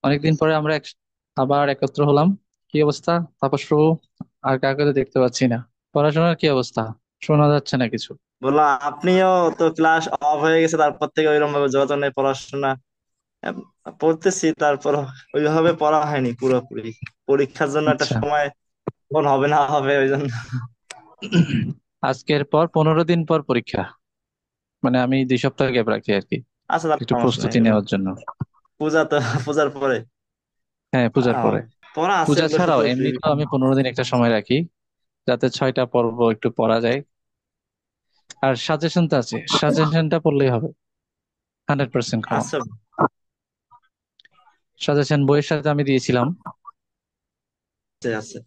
অনেকদিন পরে আমরা আবার একত্র হলাম। কি অবস্থা তাপস প্রভু? আর কাউকে তো দেখতে পাচ্ছি না। পড়াশোনার কি অবস্থা? শোনা যাচ্ছে না কিছু। বললাম আপনিও তো ক্লাস অফ হয়ে গেছে, তারপর থেকে ওইরকম ভাবে যোগাযোগ নেই। পড়াশোনা আহ, পড়তেছি, তারপর ওইভাবে পড়া হয়নি পুরোপুরি। পরীক্ষার জন্য একটা আচ্ছা। সময় কখন হবে না হবে ওই জন্য। আজকের পর 15 দিন পর পরীক্ষা, মানে আমি 2 সপ্তাহ গ্যাপ রাখি আর কি, আচ্ছা, তার একটু সমস্যা নেই প্রস্তুতি এগুলো। নেওয়ার জন্য। পূজা তো পূজার পরে। হ্যাঁ, পূজার আহ, পরে। পড়া আছে পূজা এগুলো ছাড়াও শুধু এমনি তো আমি 15 দিন একটা সময় রাখি, যাতে 6টা পর্ব একটু পড়া যায়। আর সাজেশন তো আছে, সাজেশনটা পড়লেই হবে। 100% কমন। আছে সাজেশন বইয়ের সাথে আমি দিয়েছিলাম। আছে আছে।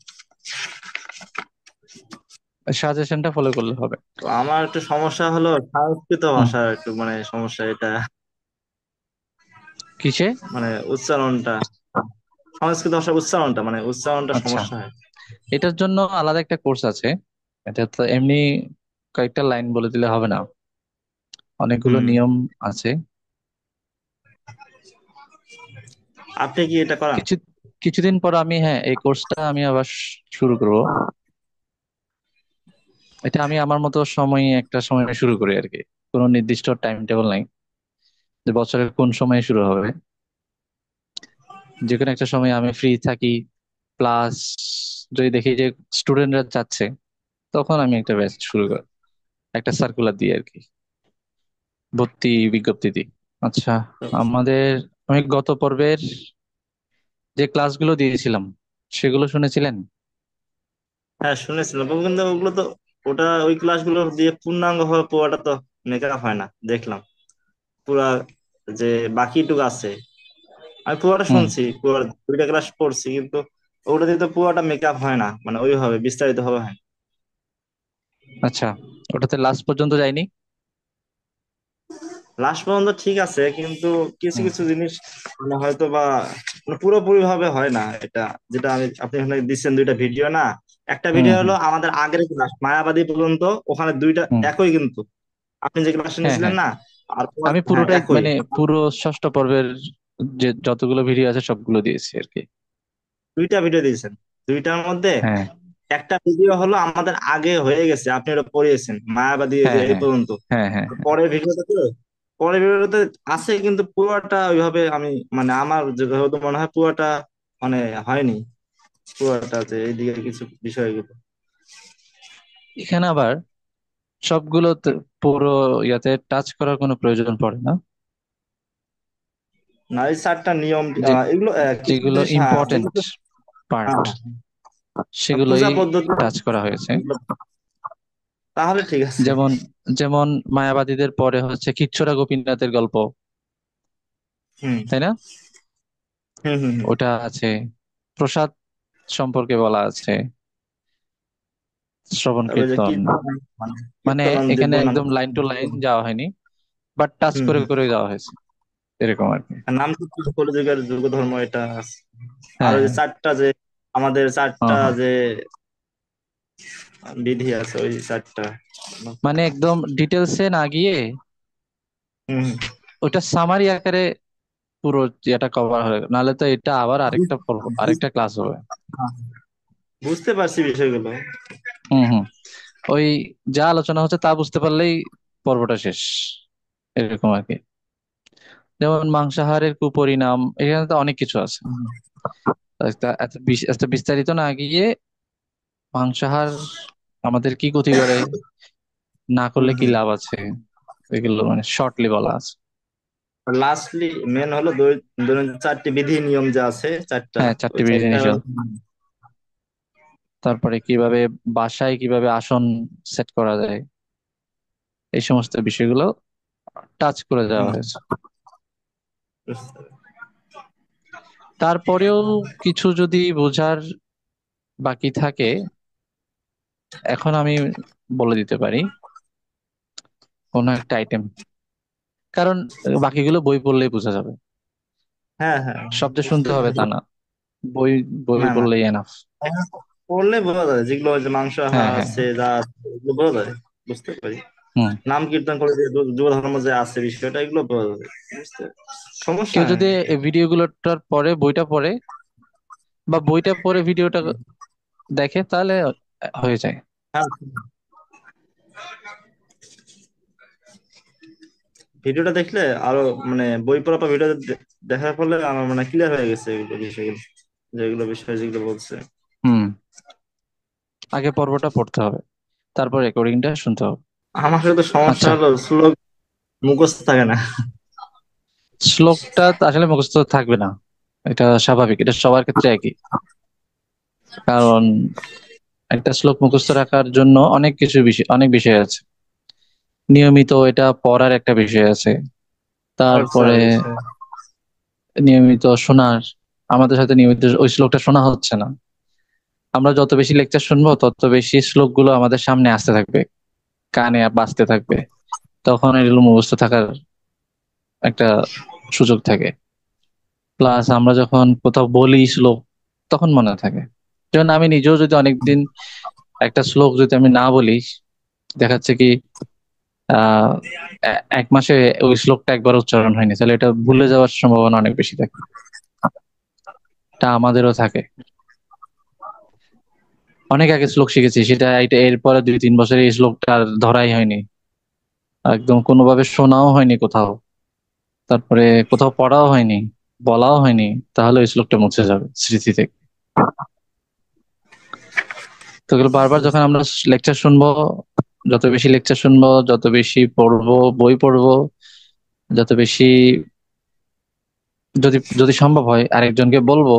সাজেশনটা ফলো করলে হবে। তো আমার একটু সমস্যা হলো সংস্কৃত হুম। ভাষার একটু মানে সমস্যা এটা। কিসে? মানে উচ্চারণটা, সংস্কৃত ভাষার উচ্চারণটা মানে উচ্চারণটা আচ্ছা, সমস্যা হয়। এটার জন্য আলাদা একটা কোর্স আছে। এটা তো এমনি কয়েকটা লাইন বলে দিলে হবে না, অনেকগুলো হুম। নিয়ম আছে। আপনি কি এটা করান? কিছু কিছুদিন পর আমি, হ্যাঁ, এই কোর্সটা আমি আবার শুরু করব। এটা আমি আমার মতো সময় একটা সময় শুরু করি আর কি। কোনো নির্দিষ্ট টাইম টেবিল নাই যে বছরের কোন সময়ে শুরু হবে। যে কোনো একটা সময় আমি ফ্রি থাকি, প্লাস যদি দেখি যে স্টুডেন্টরা যাচ্ছে, তখন আমি একটা ব্যাচ শুরু করি, একটা সার্কুলার দিই আর কি, ভর্তি বিজ্ঞপ্তি দিই। আচ্ছা, আমাদের, আমি গত পর্বের যে ক্লাসগুলো দিয়েছিলাম সেগুলো শুনেছিলেন? হ্যাঁ, শুনেছিলাম কিন্তু ওগুলো তো, ওটা ওই ক্লাসগুলো দিয়ে পূর্ণাঙ্গ ভাবে পড়াটা তো মেকআপ হয় না দেখলাম। পুরা যে বাকিটুকু আছে, আমি পুরোটা হুম। শুনছি, পুরো 2টা ক্লাস পড়ছি, কিন্তু ওটা দিয়ে তো পুরোটা মেকআপ হয় না, মানে ওইভাবে বিস্তারিত ভাবে হয় না। আচ্ছা, ওটাতে লাস্ট পর্যন্ত যাইনি। লাস্ট পর্যন্ত ঠিক আছে, কিন্তু কিছু হুম। কিছু জিনিস মানে হয়তো বা মানে পুরোপুরি ভাবে হয় না এটা। যেটা আপনি এখানে দিচ্ছেন 2টা ভিডিও না, একটা হুম। ভিডিও হলো হুম। আমাদের আগের ক্লাস মায়াবাদী পর্যন্ত, ওখানে দুইটা হুম। একই কিন্তু। আপনি যে ক্লাসটা হ্যাঁ, নিয়েছিলেন হ্যাঁ, না, আর আমি হ্যাঁ পুরোটাই একই। মানে পুরো 6টা পর্বের যে যতগুলো ভিডিও আছে সবগুলো দিয়েছি আর কি। 2টা ভিডিও দিয়েছেন, 2টার মধ্যে হ্যাঁ, একটা ভিডিও হলো আমাদের আগে হয়ে গেছে, আপনি ওটা পড়িয়েছেন মায়াবাদী যে হ্যাঁ, এই হ্যাঁ, পর্যন্ত। হ্যাঁ, হ্যাঁ, পরের ভিডিওটাতে, পরের ভিডিওটাতে আছে, কিন্তু পুরোটা ওইভাবে আমি মানে আমার যেহেতু মনে হয় পুরোটা মানে হয়নি, পুরোটা যে এইদিকে কিছু বিষয়গুলো। এখানে আবার সবগুলো পুরো ইয়াতে টাচ করার কোনো প্রয়োজন পড়ে না। না, এই 4টা নিয়ম যে এগুলো কিছু যেগুলো জিনিস, হ্যাঁ ইম্পর্টেন্ট যেগুলো, পার্ট হ্যাঁ, সেগুলোই পূজা পদ্ধতি, টাচ করা হয়েছে। তাহলে ঠিক আছে। যেমন যেমন মায়াবাদীদের পরে হচ্ছে কিচ্ছরা গোপীনাথের গল্প, হুম তাই না? হুম হুম হুম। ওটা আছে। প্রসাদ সম্পর্কে বলা আছে, শ্রবণ তারপরে যে কীর্তন। কীর্তন, মানে মানে কীর্তন এখানে দিব্যনাম। একদম লাইন টু লাইন যাওয়া হয়নি, বাট টাচ হুম করে হুম। করে যাওয়া হয়েছে, এরকম আর কি। আর নাম কীর্তন কলিযুগের যুগ ধর্ম এটা আছে। আর হ্যাঁ, ওই যে হ্যাঁ, 4টা যে আমাদের হ্যাঁ, 4টা হ্যাঁ। যে বিধি আছে, ওই 4টা। মানে একদম ডিটেলসে না গিয়ে হুম ওটা সামারি আকারে পুরো এটা কভার হয়ে গেল। নাহলে তো এটা আবার হুম। আরেকটা পর্ব, আরেকটা ক্লাস হবে। বুঝতে পারছি বিষয়গুলো। হুম, হুম। ওই যা আলোচনা হচ্ছে তা বুঝতে পারলেই পর্বটা শেষ, এরকম আর কি। যেমন মাংসাহারের কুপরিণাম, এখানে তো অনেক কিছু আছে। হুম এত বিস্তারিত না গিয়ে মাংসাহার আমাদের কি ক্ষতি করে, না করলে কি হুম। লাভ আছে, এগুলো মানে শর্টলি বলা আছে। লাস্টলি মেন হলো দৈনন্দিন 4টি বিধি নিয়ম যা আছে 4টা, হ্যাঁ, ওই 4টি বিধি 4টা। নিষেধ। তারপরে কিভাবে বাসায় কিভাবে আসন সেট করা যায়, এই সমস্ত বিষয়গুলো টাচ করে দেওয়া হুম, হয়েছে। বুঝতে পারছি। তারপরেও কিছু যদি বোঝার বাকি থাকে, এখন আমি বলে দিতে পারি কোন একটা আইটেম, কারণ বাকিগুলো বই পড়লেই বোঝা যাবে। হ্যাঁ হ্যাঁ, শব্দ শুনতে বুঝতে হবে তা পারছি। না, বই বই না না, পড়লেই এনাফ। এখন পড়লে বোঝা যায় যেগুলো ওই যে মাংস হ্যাঁ, আহার হ্যাঁ, আছে যা আছে, এগুলো বোঝা যায়, বুঝতে পারি। হুম। নাম কীর্তন করে যে যুব ধর্ম যে আছে বিষয়টা, এগুলো বুঝতে সমস্যা কেউ নেই। যদি এই ভিডিওগুলোটার পরে বইটা পড়ে বা বইটা পড়ে ভিডিওটা দেখে তাহলে হয়ে যায়। হ্যাঁ, ভিডিওটা দেখলে আরো মানে বই পড়া বা ভিডিও দেখার ফলে আমার মানে ক্লিয়ার হয়ে গেছে এগুলো বিষয়গুলো, যেগুলো বিষয় যেগুলো বলছে। হুম। আগে পর্বটা পড়তে হবে, তারপর রেকর্ডিংটা শুনতে হবে। আমার সাথে সমস্যা আচ্ছা, হলো শ্লোক মুখস্থ থাকে না। শ্লোকটা তো আসলে মুখস্থ থাকবে না, এটা স্বাভাবিক, এটা সবার ক্ষেত্রে একই। কারণ একটা শ্লোক মুখস্থ রাখার জন্য অনেক কিছু বিষয়, অনেক বিষয় আছে। নিয়মিত এটা পড়ার একটা বিষয় আছে, তারপরে চর্চার বিষয়। নিয়মিত শোনার। আমাদের সাথে নিয়মিত ওই শ্লোকটা শোনা হচ্ছে না, আমরা যত বেশি লেকচার শুনবো তত বেশি শ্লোকগুলো আমাদের সামনে আসতে থাকবে, কানে বাজতে থাকবে, তখন এগুলো মুখস্থ থাকার একটা সুযোগ থাকে। প্লাস আমরা যখন কোথাও বলি শ্লোক, তখন মনে থাকে। যেমন আমি নিজেও যদি অনেকদিন একটা শ্লোক যদি আমি না বলি, দেখাচ্ছে কি আহ 1 মাসে ওই শ্লোকটা একবার উচ্চারণ হয়নি, তাহলে এটা ভুলে যাওয়ার সম্ভাবনা অনেক বেশি থাকে। এটা আমাদেরও থাকে। অনেক আগে শ্লোক শিখেছি, সেটা এটা এরপরে 2-3 বছরে এই শ্লোকটা আর ধরাই হয়নি, একদম কোনোভাবে শোনাও হয়নি কোথাও, তারপরে কোথাও পড়াও হয়নি, বলাও হয়নি, তাহলে ওই শ্লোকটা মুছে যাবে স্মৃতি থেকে। তো এগুলো বারবার যখন আমরা লেকচার শুনবো, যত বেশি লেকচার শুনবো, যত বেশি পড়বো, বই পড়বো, যত বেশি, যদি যদি সম্ভব হয় আরেকজনকে বলবো,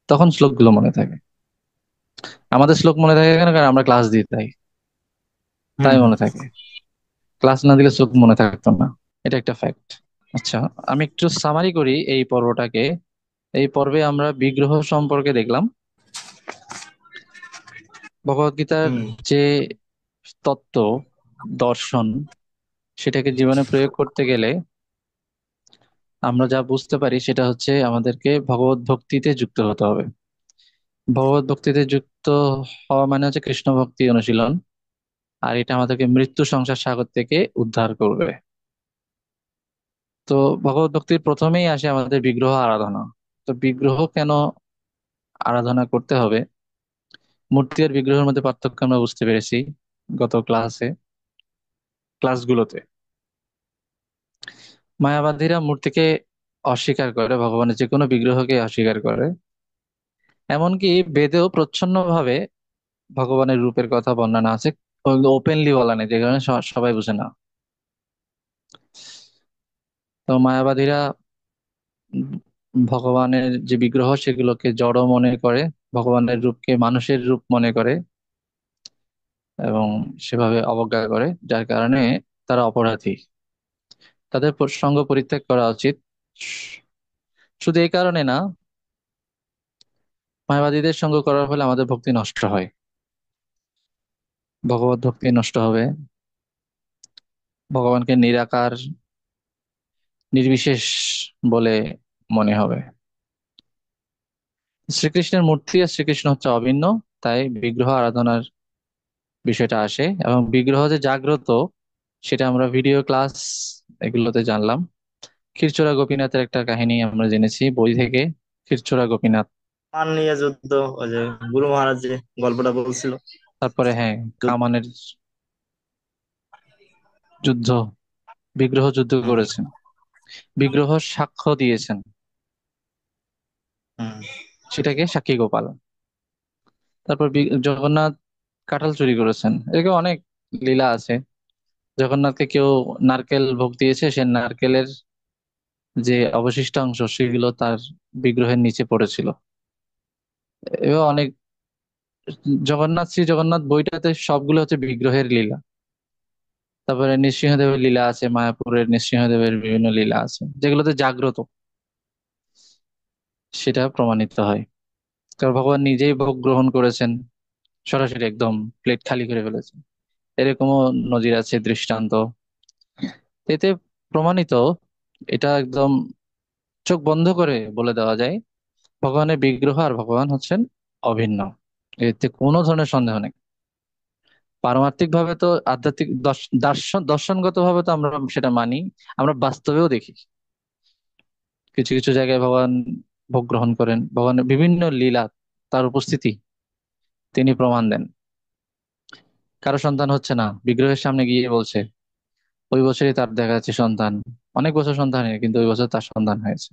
তখন শ্লোকগুলো মনে থাকে। আমাদের শ্লোক মনে থাকে কেন? কারণ আমরা ক্লাস দিই, তাই হুম তাই হুম। মনে থাকে। ক্লাস না দিলে শ্লোক মনে থাকতো না, এটা একটা ফ্যাক্ট। আচ্ছা, আমি একটু সামারি করি এই পর্বটাকে। এই পর্বে আমরা বিগ্রহ সম্পর্কে দেখলাম। ভগবদ্গীতার হুম যে তত্ত্ব, দর্শন, সেটাকে জীবনে প্রয়োগ করতে গেলে আমরা যা বুঝতে পারি সেটা হচ্ছে আমাদেরকে ভগবত ভক্তিতে যুক্ত হতে হবে। ভগবত ভক্তিতে যুক্ত হওয়া মানে হচ্ছে কৃষ্ণ ভক্তি অনুশীলন। আর এটা আমাদেরকে মৃত্যু সংসার সাগর থেকে উদ্ধার করবে। তো ভগবত ভক্তির প্রথমেই আসে আমাদের বিগ্রহ আরাধনা। তো বিগ্রহ কেন আরাধনা করতে হবে, মূর্তি আর বিগ্রহের মধ্যে পার্থক্য আমরা বুঝতে পেরেছি গত ক্লাসগুলোতে। মায়াবাদীরা মূর্তিকে অস্বীকার করে, ভগবানের যে কোনো বিগ্রহকে অস্বীকার করে। এমনকি বেদেও প্রচ্ছন্ন ভাবে ভগবানের রূপের কথা বর্ণনা আছে, ওপেনলি বলা নেই, যে কারণে সবাই বুঝে না। তো মায়াবাদীরা ভগবানের যে বিগ্রহ সেগুলোকে জড় মনে করে, ভগবানের রূপকে মানুষের রূপ মনে করে, এবং সেভাবে অবজ্ঞা করে, যার কারণে তারা অপরাধী। তাদের সঙ্গ পরিত্যাগ করা উচিত। শুধু এই কারণে না, মায়াবাদীদের সঙ্গ করার ফলে আমাদের ভক্তি নষ্ট হয়, ভগবত ভক্তি নষ্ট হবে, ভগবানকে নিরাকার, নির্বিশেষ বলে মনে হবে। শ্রীকৃষ্ণের মূর্তি আর শ্রীকৃষ্ণ হচ্ছে অভিন্ন, তাই বিগ্রহ আরাধনার বিষয়টা আসে। এবং বিগ্রহ যে জাগ্রত, সেটা আমরা ভিডিও ক্লাস এগুলোতে জানলাম। ক্ষীরচোরা গোপীনাথের একটা কাহিনী আমরা জেনেছি বই থেকে। ক্ষীরচোরা গোপীনাথ, মান নিয়ে যুদ্ধ, ওই যে গুরু মহারাজ যে গল্পটা বলছিল। তারপরে হ্যাঁ, যুদ্ধ। কামানের যুদ্ধ, বিগ্রহ যুদ্ধ হুম করেছেন, বিগ্রহ সাক্ষ্য দিয়েছেন, হুম সেটাকে সাক্ষী গোপাল। তারপর জগন্নাথ কাঁঠাল চুরি করেছেন, এরকম অনেক লীলা আছে। জগন্নাথকে কেউ নারকেল ভোগ দিয়েছে, সে নারকেলের যে অবশিষ্ট অংশ সেগুলো তার বিগ্রহের নিচে পড়েছিল। এবং অনেক, শ্রী জগন্নাথ বইটাতে সবগুলো হচ্ছে বিগ্রহের লীলা। তারপরে নৃসিংহদেবের লীলা আছে, মায়াপুরের নৃসিংহদেবের বিভিন্ন লীলা আছে যেগুলোতে জাগ্রত, সেটা প্রমাণিত হয়। কারণ ভগবান নিজেই ভোগ গ্রহণ করেছেন, সরাসরি একদম প্লেট খালি করে ফেলেছেন, এরকমও নজির আছে, দৃষ্টান্ত। এতে প্রমাণিত, এটা একদম চোখ বন্ধ করে বলে দেওয়া যায়, ভগবানের বিগ্রহ আর ভগবান হচ্ছেন অভিন্ন, এতে কোনো ধরনের সন্দেহ নেই। পারমার্থিক ভাবে তো আধ্যাত্মিক দর্শনগত ভাবে তো আমরা সেটা মানি, আমরা বাস্তবেও দেখি। কিছু কিছু জায়গায় ভগবান ভোগ গ্রহণ করেন, ভগবানের বিভিন্ন লীলা, তার উপস্থিতি তিনি প্রমাণ দেন। কারো সন্তান হচ্ছে না, বিগ্রহের সামনে গিয়ে বলছে, ওই বছরই তার দেখা যাচ্ছে সন্তান, অনেক বছর সন্তান হয়নি কিন্তু ওই বছর তার সন্তান হয়েছে।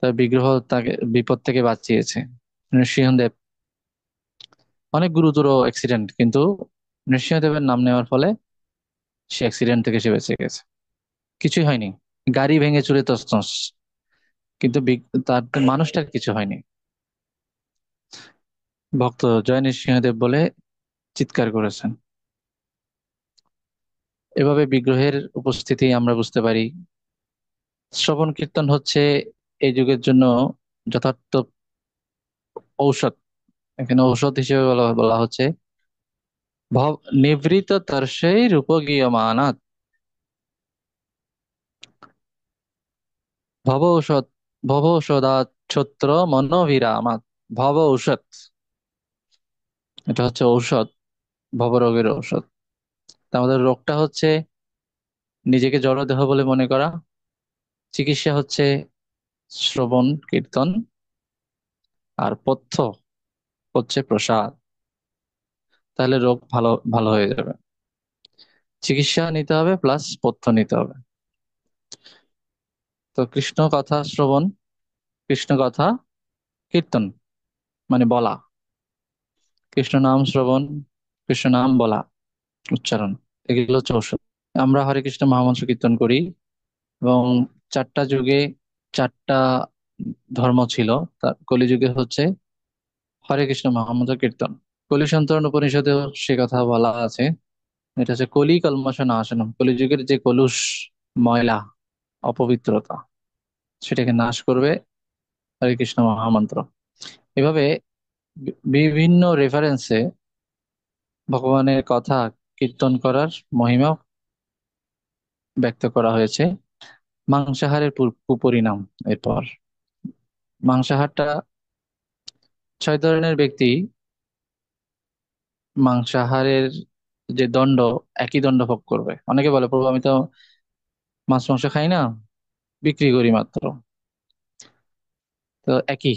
তার বিগ্রহ তাকে বিপদ থেকে বাঁচিয়েছে। নৃসিংহদেব, অনেক গুরুতর অ্যাক্সিডেন্ট, কিন্তু নৃসিংহদেবের নাম নেওয়ার ফলে সে অ্যাক্সিডেন্ট থেকে সে বেঁচে গেছে, কিছুই হয়নি। গাড়ি ভেঙে চুরে তছনছ, কিন্তু তার মানুষটার কিছু হয়নি। ভক্ত জয় নৃসিংহদেব বলে চিৎকার করেছেন। এভাবে বিগ্রহের উপস্থিতি আমরা বুঝতে পারি। শ্রবণ কীর্তন হচ্ছে এই যুগের জন্য যথার্থ ঔষধ। এখানে ঔষধ হিসেবে বলা বলা হচ্ছে ভব নিভৃত তর্ষৈ রূপগীয়মানাৎ ভব ঔষধ, ভব ঔষধাৎ ছত্র মনোভিরামাৎ। ভব ঔষধ, এটা হচ্ছে ঔষধ, ভবরোগের ঔষধ। তা আমাদের রোগটা হচ্ছে নিজেকে জড়দেহ বলে মনে করা, চিকিৎসা হচ্ছে শ্রবণ কীর্তন, আর পথ্য হচ্ছে প্রসাদ। তাহলে রোগ ভালো ভালো হয়ে যাবে। চিকিৎসা নিতে হবে প্লাস পথ্য নিতে হবে। তো কৃষ্ণ কথা শ্রবণ, কৃষ্ণ কথা কীর্তন মানে বলা, কৃষ্ণ নাম শ্রবণ, কৃষ্ণ নাম বলা, উচ্চারণ, এগুলো হচ্ছে ঔষধ। আমরা হরে কৃষ্ণ মহামন্ত্র কীর্তন করি, এবং চারটা যুগে চারটা ধর্ম ছিল। তার কলিযুগে হচ্ছে হরে কৃষ্ণ মহামন্ত্র কীর্তন। কলি সন্তরণ উপনিষদেও সে কথা বলা আছে। এটা হচ্ছে কলি কল্মষ নাশনম, কলিযুগের যে কলুষ, ময়লা, অপবিত্রতা, সেটাকে নাশ করবে হরে কৃষ্ণ মহামন্ত্র। এভাবে বিভিন্ন রেফারেন্সে ভগবানের কথা কীর্তন করার মহিমা ব্যক্ত করা হয়েছে। মাংসাহারের কুপরিণাম। এরপর মাংসাহারটা, 6 ধরনের ব্যক্তি মাংসাহারের যে দণ্ড, একই দণ্ড ভোগ করবে। অনেকে বলে, প্রভু আমি তো মাছ মাংস খাই না, বিক্রি করি মাত্র। তো একই,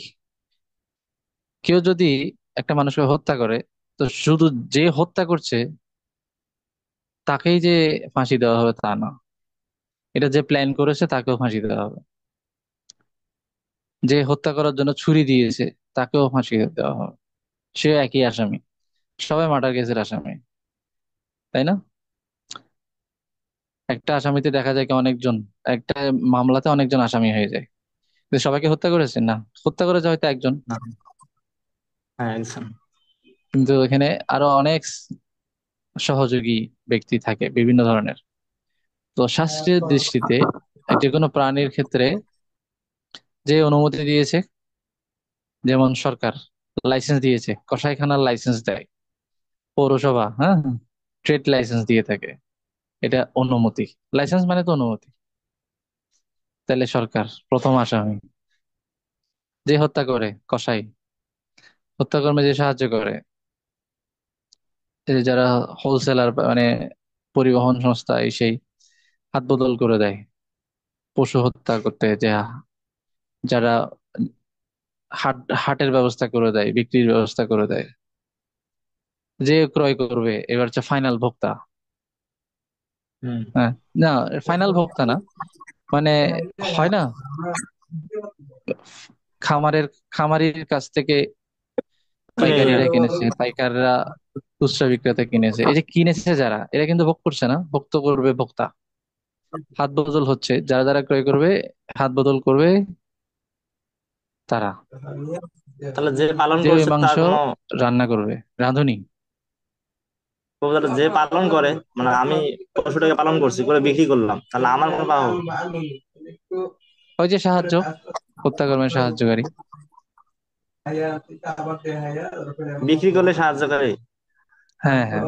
কেউ যদি একটা মানুষকে হত্যা করে, তো শুধু যে হত্যা করছে তাকেই যে ফাঁসি দেওয়া হবে তা না, এটা যে প্ল্যান করেছে তাকেও ফাঁসি দেওয়া হবে। যে হত্যা করার জন্য ছুরি দিয়েছে তাকেও ফাঁসি দেওয়া হবে, সেও একই আসামি। সবাই মার্ডার কেসের আসামি, তাই না? একটা আসামিতে দেখা যায় কি অনেকজন, একটা মামলাতে অনেকজন আসামি হয়ে যায়। কিন্তু সবাইকে হত্যা করেছে না, হত্যা করেছে হয়তো একজন, না, হ্যাঁ একদম। কিন্তু এখানে আরো অনেক সহযোগী ব্যক্তি থাকে বিভিন্ন ধরনের। তো শাস্ত্রীয় দৃষ্টিতে যে কোনো প্রাণীর ক্ষেত্রে যে অনুমতি দিয়েছে, যেমন সরকার লাইসেন্স দিয়েছে, কসাইখানার লাইসেন্স দেয়, পৌরসভা, হ্যাঁ, ট্রেড লাইসেন্স দিয়ে থাকে, এটা অনুমতি। লাইসেন্স মানে তো অনুমতি। তাহলে সরকার প্রথম আসামি। যে হত্যা করে কসাই, হত্যাকর্মে যে সাহায্য করে, এই যে যারা হোলসেলার মানে পরিবহন সংস্থা, এই সেই হাত বদল করে দেয়, পশু হত্যা করতে যে যারা হাটের ব্যবস্থা করে দেয়, বিক্রির ব্যবস্থা করে দেয়, যে ক্রয় করবে এবার হচ্ছে ফাইনাল ভোক্তা। হম। হ্যাঁ, না, ফাইনাল ভোক্তা না, মানে হয় না, খামারের খামারির কাছ থেকে কিনে নিয়ে পাইকারিরা আসে। কিনেছে, পাইকাররা খুচরা বিক্রেতা কিনেছে, এই যে কিনেছে যারা, এরা কিন্তু ভোগ করছে না, ভোক্ত করবে ভোক্তা। হাত বদল হচ্ছে, যারা যারা ক্রয় করবে, হাত বদল করবে তারা। তাহলে যে পালন যে ওই করছে মাংস তার কোনো, রান্না করবে, রাঁধুনি। যে পালন করে, মানে আমি পশুটাকে পালন করছি করে বিক্রি করলাম, তাহলে আমার কোনো পাওয়া হবে? ওই যে সাহায্য, হত্যাকর্মের সাহায্যকারী। বিক্রি করলে সাহায্যকারী? হ্যাঁ হ্যাঁ,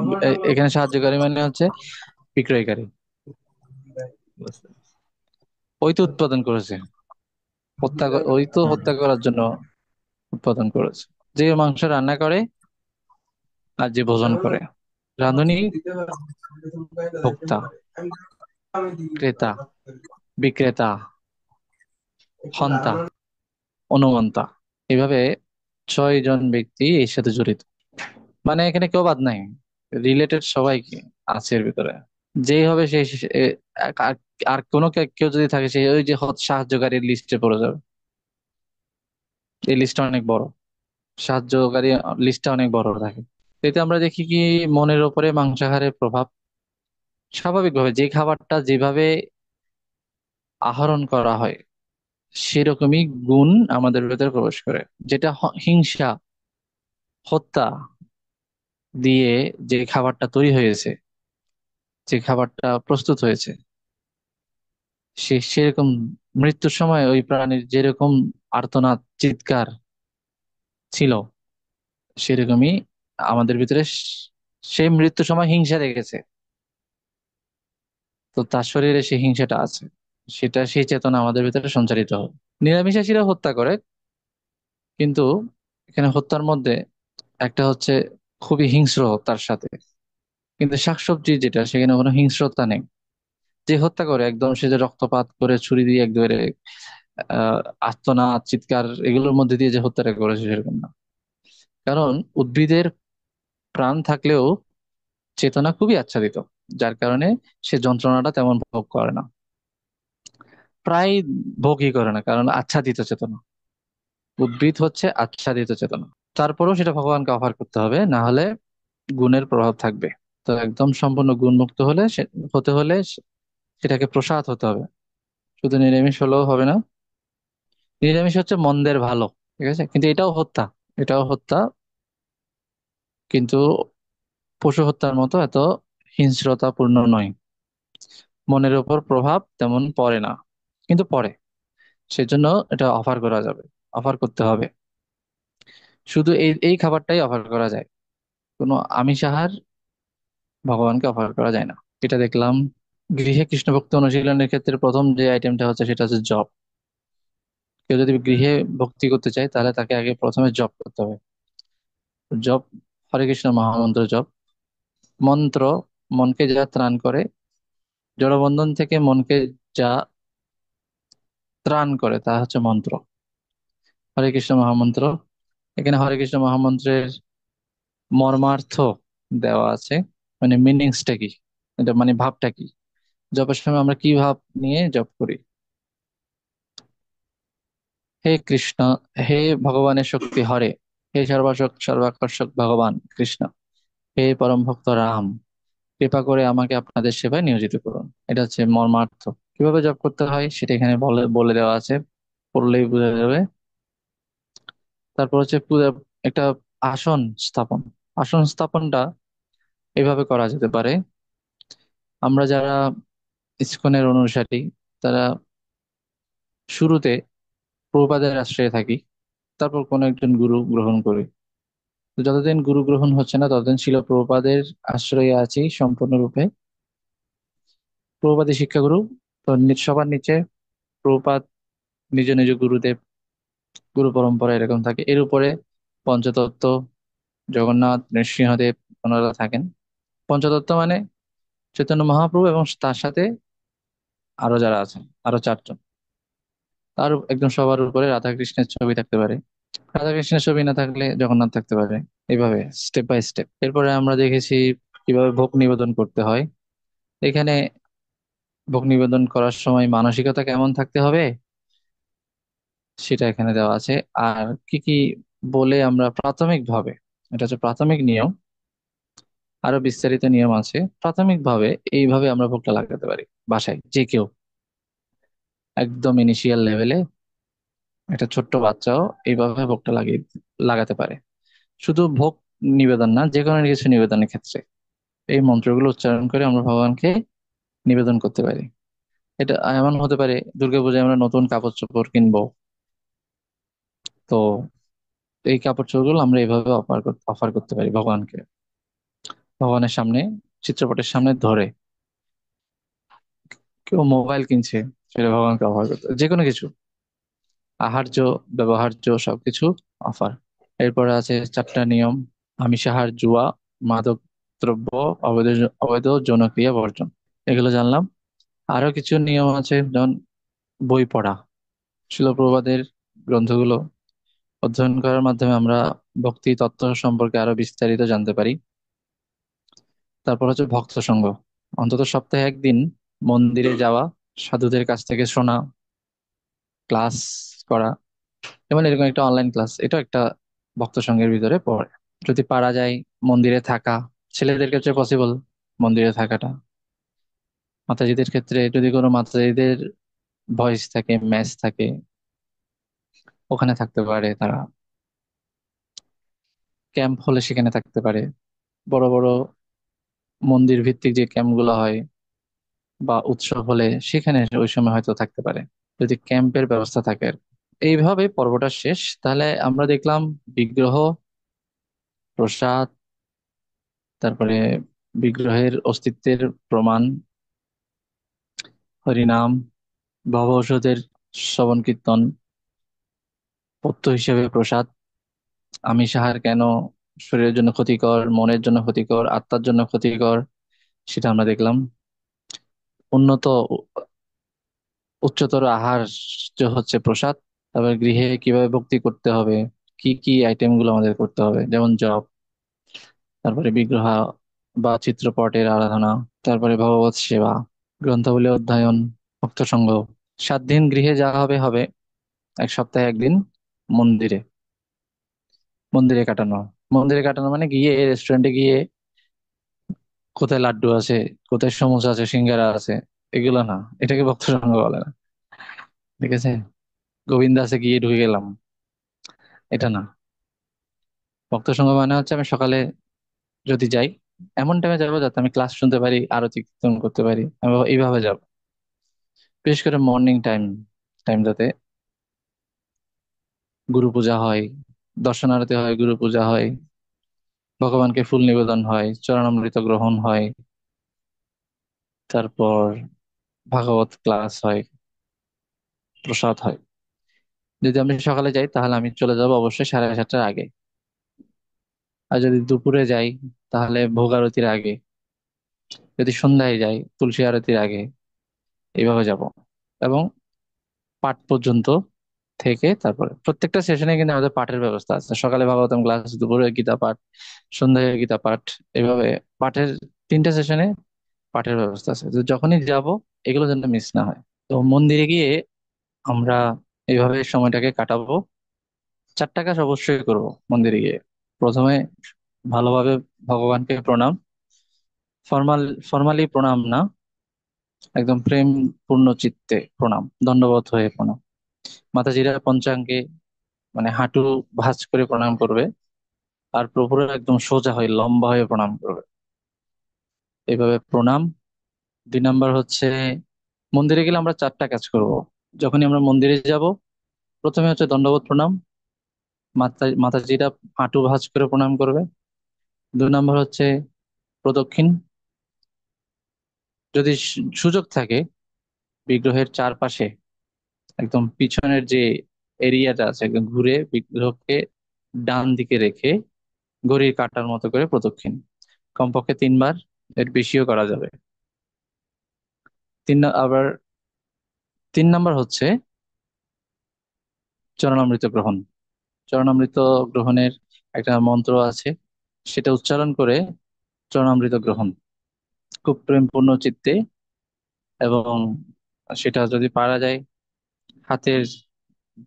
এখানে সাহায্যকারী মানে হচ্ছে বিক্রয়কারী। বুঝতে পারছি। ওই তো উৎপাদন করেছে, ওই তো হুম। হত্যা করার জন্য উৎপাদন করেছে। যে মাংস রান্না করে আর যে ভোজন করে, রাঁধুনি, ভোক্তা, ক্রেতা, বিক্রেতা, হন্তা, অনুমন্তা, এভাবে 6 জন ব্যক্তি এর সাথে জড়িত। মানে এখানে কেউ বাদ নাই, রিলেটেড সবাই কি আছে এর ভিতরে। যেই হবে সেই আর আর কোনো কেউ যদি থাকে সে ওই যে সাহায্যকারীর লিস্টে পড়ে যাবে। এই লিস্টটা অনেক বড়, সাহায্যকারী লিস্টটা অনেক বড় থাকে। এতে আমরা দেখি কি, মনের উপরে মাংসাহারের প্রভাব। স্বাভাবিকভাবে যে খাবারটা যেভাবে আহরণ করা হয় সেরকমই গুণ আমাদের ভেতরে প্রবেশ করে। যেটা হিংসা, হত্যা দিয়ে যে খাবারটা তৈরি হয়েছে, যে খাবারটা প্রস্তুত হয়েছে, সেরকম মৃত্যুর সময় ওই প্রাণীর যেরকম আর্তনাদ, চিৎকার ছিল, সেরকমই আমাদের ভিতরে সেই মৃত্যুর সময় হিংসা রেখেছে। তো তার শরীরে সেই হিংসাটা আছে, সেটা সেই চেতনা আমাদের ভিতরে সঞ্চারিত হয়। নিরামিষাশীরা হত্যা করে, কিন্তু এখানে হত্যার মধ্যে একটা হচ্ছে খুবই হিংস্র তার সাথে। কিন্তু শাকসবজি যেটা, সেখানে কোনো হিংস্রতা নেই। যে হত্যা করে একদম, সে যে রক্তপাত করে ছুরি দিয়ে একবারে আহ আর্তনাদ, চিৎকার এগুলোর মধ্যে দিয়ে যে হত্যাটা করেছে সেরকম না। কারণ উদ্ভিদের প্রাণ থাকলেও চেতনা খুবই আচ্ছাদিত, যার কারণে সে যন্ত্রণাটা তেমন ভোগ করে না, প্রায় ভোগই করে না, কারণ আচ্ছাদিত চেতনা। উদ্ভিদ হচ্ছে আচ্ছাদিত চেতনা। তারপরেও সেটা ভগবানকে অফার করতে হবে, না হলে গুণের প্রভাব থাকবে। তো একদম সম্পূর্ণ গুণমুক্ত হতে হলে সেটাকে প্রসাদ হতে হবে। শুধু নিরামিষ হলেও হবে না। নিরামিষ হচ্ছে মন্দের ভালো, ঠিক আছে, কিন্তু এটাও হত্যা। এটাও হত্যা, কিন্তু পশু হত্যার মতো এত হিংস্রতাপূর্ণ নয়। মনের উপর প্রভাব তেমন পড়ে না, কিন্তু পড়ে। সেজন্য এটা অফার করা যাবে, অফার করতে হবে। শুধু এই এই খাবারটাই অফার করা যায়, কোনো আমিষ আহার ভগবানকে অফার করা যায় না। এটা দেখলাম। গৃহে কৃষ্ণ ভক্তি অনুশীলনের ক্ষেত্রে প্রথম যে আইটেমটা হচ্ছে সেটা হচ্ছে জপ। কেউ যদি গৃহে ভক্তি করতে চায় তাহলে তাকে আগে প্রথমে জপ করতে হবে। জপ, হরে কৃষ্ণ মহামন্ত্র জপ। মন্ত্র মনকে যা ত্রাণ করে, জড়বন্ধন থেকে মনকে যা ত্রাণ করে তা হচ্ছে মন্ত্র, হরে কৃষ্ণ মহামন্ত্র। এখানে হরে কৃষ্ণ মহামন্ত্রের মর্মার্থ দেওয়া আছে, মানে মিনিংসটা কি, এটা মানে ভাবটা কি। জপের সময় আমরা কি ভাব নিয়ে জপ করি? হে কৃষ্ণ, হে ভগবানের শক্তি হরে, হে সর্বাকর্ষক ভগবান কৃষ্ণ, হে পরম ভক্ত রাম, কৃপা করে আমাকে আপনাদের সেবায় নিয়োজিত করুন। এটা হচ্ছে মর্মার্থ। কিভাবে জপ করতে হয় সেটা এখানে বলে বলে দেওয়া আছে, পড়লেই বোঝা যাবে। তারপর হচ্ছে পূজা, একটা আসন স্থাপন। আসন স্থাপনটা এভাবে করা যেতে পারে। আমরা যারা ইসকনের অনুসারী, তারা শুরুতে প্রভুপাদের আশ্রয়ে থাকি, তারপর কোনো একজন গুরু গ্রহণ করি। তো যতদিন গুরু গ্রহণ হচ্ছে না ততদিন ছিল প্রভুপাদের আশ্রয়ে আছি সম্পূর্ণরূপে। প্রভুপাদের শিক্ষাগুরু, তো সবার নিচে প্রভুপাদ, নিজ নিজ গুরুদেব, গুরু পরম্পরা এরকম থাকে। এর উপরে পঞ্চতত্ত্ব, জগন্নাথ, নৃসিংহদেব, ওনারা থাকেন। পঞ্চতত্ত্ব মানে চৈতন্য মহাপ্রভু এবং তার সাথে আরো যারা আছেন, আরো 4 জন। তার একদম সবার উপরে রাধা কৃষ্ণের ছবি থাকতে পারে, রাধা কৃষ্ণের ছবি না থাকলে জগন্নাথ থাকতে পারে। এইভাবে স্টেপ বাই স্টেপ। এরপরে আমরা দেখেছি কিভাবে ভোগ নিবেদন করতে হয়। এখানে ভোগ নিবেদন করার সময় মানসিকতা কেমন থাকতে হবে সেটা এখানে দেওয়া আছে। আর কি কি বলে আমরা প্রাথমিক ভাবে, এটা হচ্ছে প্রাথমিক নিয়ম, আরো বিস্তারিত নিয়ম আছে। প্রাথমিক ভাবে এইভাবে আমরা ভোগটা লাগাতে পারি বাসায়, যে কেউ একদম ইনিশিয়াল লেভেলে একটা ছোট্ট বাচ্চাও এইভাবে ভোগটা লাগাতে পারে। শুধু ভোগ নিবেদন না, যে কোনো কিছু নিবেদনের ক্ষেত্রে এই মন্ত্রগুলো উচ্চারণ করে আমরা ভগবানকে নিবেদন করতে পারি। এটা এমন হতে পারে, দুর্গাপূজায় আমরা নতুন কাপড় চোপড় কিনবো, তো এই কাপড় চোপড়গুলো আমরা এইভাবে অফার করতে পারি ভগবানকে, ভগবানের সামনে, চিত্রপটের সামনে ধরে। কেউ মোবাইল কিনছে, সেটা ভগবানকে অফার করতে, যে কোনো কিছু আহার্য, ব্যবহার্য সবকিছু অফার। এরপরে আছে 4টা নিয়ম: আমিষ আহার, জুয়া, মাদক দ্রব্য, অবৈধ অবৈধ যৌনক্রিয়া বর্জন, এগুলো জানলাম। আরো কিছু নিয়ম আছে, যেমন বই পড়া। শিলপ্রপাদের গ্রন্থগুলো অধ্যয়ন করার মাধ্যমে আমরা ভক্তি তত্ত্ব সম্পর্কে আরো বিস্তারিত জানতে পারি। তারপর হচ্ছে ভক্ত সঙ্গ, অন্তত সপ্তাহে একদিন মন্দিরে যাওয়া, সাধুদের কাছ থেকে শোনা, ক্লাস করা, যেমন এরকম একটা অনলাইন ক্লাস, এটা একটা ভক্ত সঙ্গের ভিতরে পড়ে। যদি পারা যায় মন্দিরে থাকা, ছেলেদের ক্ষেত্রে পসিবল মন্দিরে থাকাটা। মাতাজিদের ক্ষেত্রে যদি কোনো মাতাজিদের ভয়েস থাকে, ম্যাচ থাকে, ওখানে থাকতে পারে তারা। ক্যাম্প হলে সেখানে থাকতে পারে। বড় বড় মন্দির ভিত্তিক যে ক্যাম্প গুলো হয় বা উৎসব হলে সেখানে ওই সময় হয়তো থাকতে পারে, যদি ক্যাম্পের ব্যবস্থা থাকে আর কি। এইভাবে পর্বটা শেষ। তাহলে আমরা দেখলাম বিগ্রহ, প্রসাদ, তারপরে বিগ্রহের অস্তিত্বের প্রমাণ, হরিনাম, ভব ঔষধের শ্রবণ কীর্তন, পথ্য হিসেবে প্রসাদ, আমিষ আহার কেন শরীরের জন্য ক্ষতিকর, মনের জন্য ক্ষতিকর, আত্মার জন্য ক্ষতিকর, সেটা আমরা দেখলাম। উন্নত উচ্চতর আহার যে হচ্ছে প্রসাদ। তারপর গৃহে কিভাবে ভক্তি করতে হবে, কি কি আইটেম গুলো আমাদের করতে হবে, যেমন জপ, তারপরে বিগ্রহ বা চিত্রপটের আরাধনা, তারপরে ভগবত সেবা, গ্রন্থাবলী অধ্যয়ন, ভক্ত সঙ্গ। 7 দিন গৃহে যাওয়া হবে হবে, এক সপ্তাহে একদিন মন্দিরে। মন্দিরে কাটানো, মন্দিরে কাটানো মানে গিয়ে রেস্টুরেন্টে গিয়ে কোথায় লাড্ডু আছে, কোথায় সমোসা আছে, সিঙ্গারা আছে, এগুলো না, এটাকে ভক্ত সঙ্গ বলে না। ঠিক আছে, গোবিন্দা আছে গিয়ে ঢুকে গেলাম, এটা না। ভক্ত সঙ্গ মানে হচ্ছে আমি সকালে যদি যাই, এমন টাইমে যাবো যাতে আমি ক্লাস শুনতে পারি, আরতি কীর্তন করতে পারি, আমি এইভাবে যাব। বিশেষ করে মর্নিং টাইমটাতে গুরু পূজা হয়, দর্শন আরতি হয়, গুরু পূজা হয়, ভগবানকে ফুল নিবেদন হয়, চরণামৃত গ্রহণ হয়, তারপর ভাগবত ক্লাস হয়, প্রসাদ হয়। যদি আমি সকালে যাই তাহলে আমি চলে যাব অবশ্যই 7:30টার আগে। আর যদি দুপুরে যাই তাহলে ভোগ আরতির আগে। যদি সন্ধ্যায় যাই তুলসী আরতির আগে। এইভাবে যাব, এবং পাঠ পর্যন্ত থেকে তারপরে প্রত্যেকটা সেশনে কিন্তু আমাদের পাঠের ব্যবস্থা আছে। সকালে ভাগবতম ক্লাস, দুপুরে গীতা পাঠ, সন্ধ্যায় গীতা পাঠ, এভাবে পাঠের 3টা সেশনে পাঠের ব্যবস্থা আছে। তো যখনই যাব এগুলো যেন মিস না হয়। তো মন্দিরে গিয়ে আমরা এইভাবে সময়টাকে কাটাবো। 4টা কাজ অবশ্যই করব মন্দিরে গিয়ে। প্রথমে ভালোভাবে ভগবানকে প্রণাম, ফর্মালি প্রণাম না, একদম প্রেম পূর্ণ চিত্তে প্রণাম, দণ্ডবত হয়ে প্রণাম। মাতাজিরা পঞ্চাঙ্গে মানে হাঁটু ভাঁজ করে প্রণাম করবে, আর প্রভুরা একদম সোজা হয়ে লম্বা হয়ে প্রণাম করবে, এইভাবে প্রণাম। 2 নাম্বার হচ্ছে, মন্দিরে গেলে আমরা 4টা কাজ করব। যখনই আমরা মন্দিরে যাব, প্রথমে হচ্ছে দণ্ডবোধ প্রণাম, মাতাজিরা হাঁটু ভাঁজ করে প্রণাম করবে। 2 নাম্বার হচ্ছে প্রদক্ষিণ। যদি সুযোগ থাকে, বিগ্রহের চারপাশে একদম পিছনের যে এরিয়াটা আছে একদম ঘুরে বিগ্রহকে ডান দিকে রেখে ঘড়ির কাঁটার মতো করে প্রদক্ষিণ, কমপক্ষে 3 বার, এর বেশিও করা যাবে। আবার 3 নাম্বার হচ্ছে চরণামৃত গ্রহণ। চরণামৃত গ্রহণের একটা মন্ত্র আছে, সেটা উচ্চারণ করে চরণামৃত গ্রহণ খুব প্রেমপূর্ণ চিত্তে। এবং সেটা যদি পারা যায়, হাতের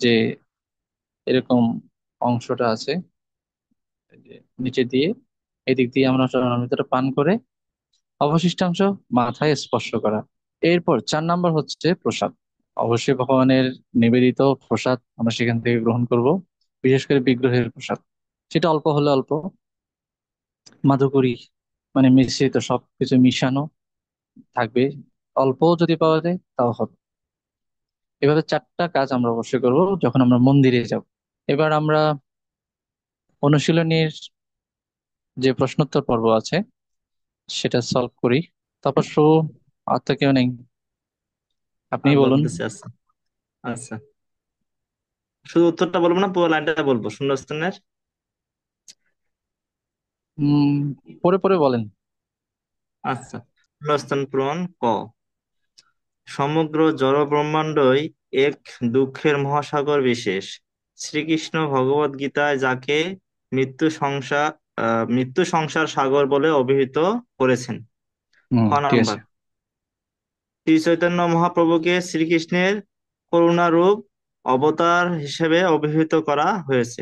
যে এরকম অংশটা আছে, এই যে নিচে দিয়ে, এদিক দিয়ে আমরা চরণামৃতটা পান করে অবশিষ্টাংশ মাথায় স্পর্শ করা। এরপর 4 নাম্বার হচ্ছে প্রসাদ। অবশ্যই ভগবানের নিবেদিত প্রসাদ আমরা সেখান থেকে গ্রহণ করব, বিশেষ করে বিগ্রহের প্রসাদ। সেটা অল্প হলে অল্প, মাধুকরী মানে মিশ্রিত সবকিছু মিশানো থাকবে, অল্প যদি পাওয়া যায় তাও হবে। এভাবে 4টা কাজ আমরা অবশ্যই করব যখন আমরা মন্দিরে যাব। এবার আমরা অনুশীলনীর যে প্রশ্নোত্তর পর্ব আছে সেটা সলভ করি। তারপর আর তো কেউ নেই, আপনিই বলুন। বলতেছি। আচ্ছা, আচ্ছা, শুধু উত্তরটা বলবো না, পুরো লাইনটা বলবো শূন্যস্থানের? উম পরে পরে বলেন। আচ্ছা, শূন্যস্থান পূরণ ক। সমগ্র জড়ব্রহ্মাণ্ডই এক দুঃখের মহাসাগর বিশেষ। শ্রীকৃষ্ণ ভগবদ গীতায় যাকে মৃত্যু সংসার মৃত্যু সংসার সাগর বলে অভিহিত করেছেন। খ ঠিক নাম্বার, আছে। শ্রী চৈতন্য মহাপ্রভুকে শ্রীকৃষ্ণের করুণারূপ অবতার হিসেবে অভিহিত করা হয়েছে।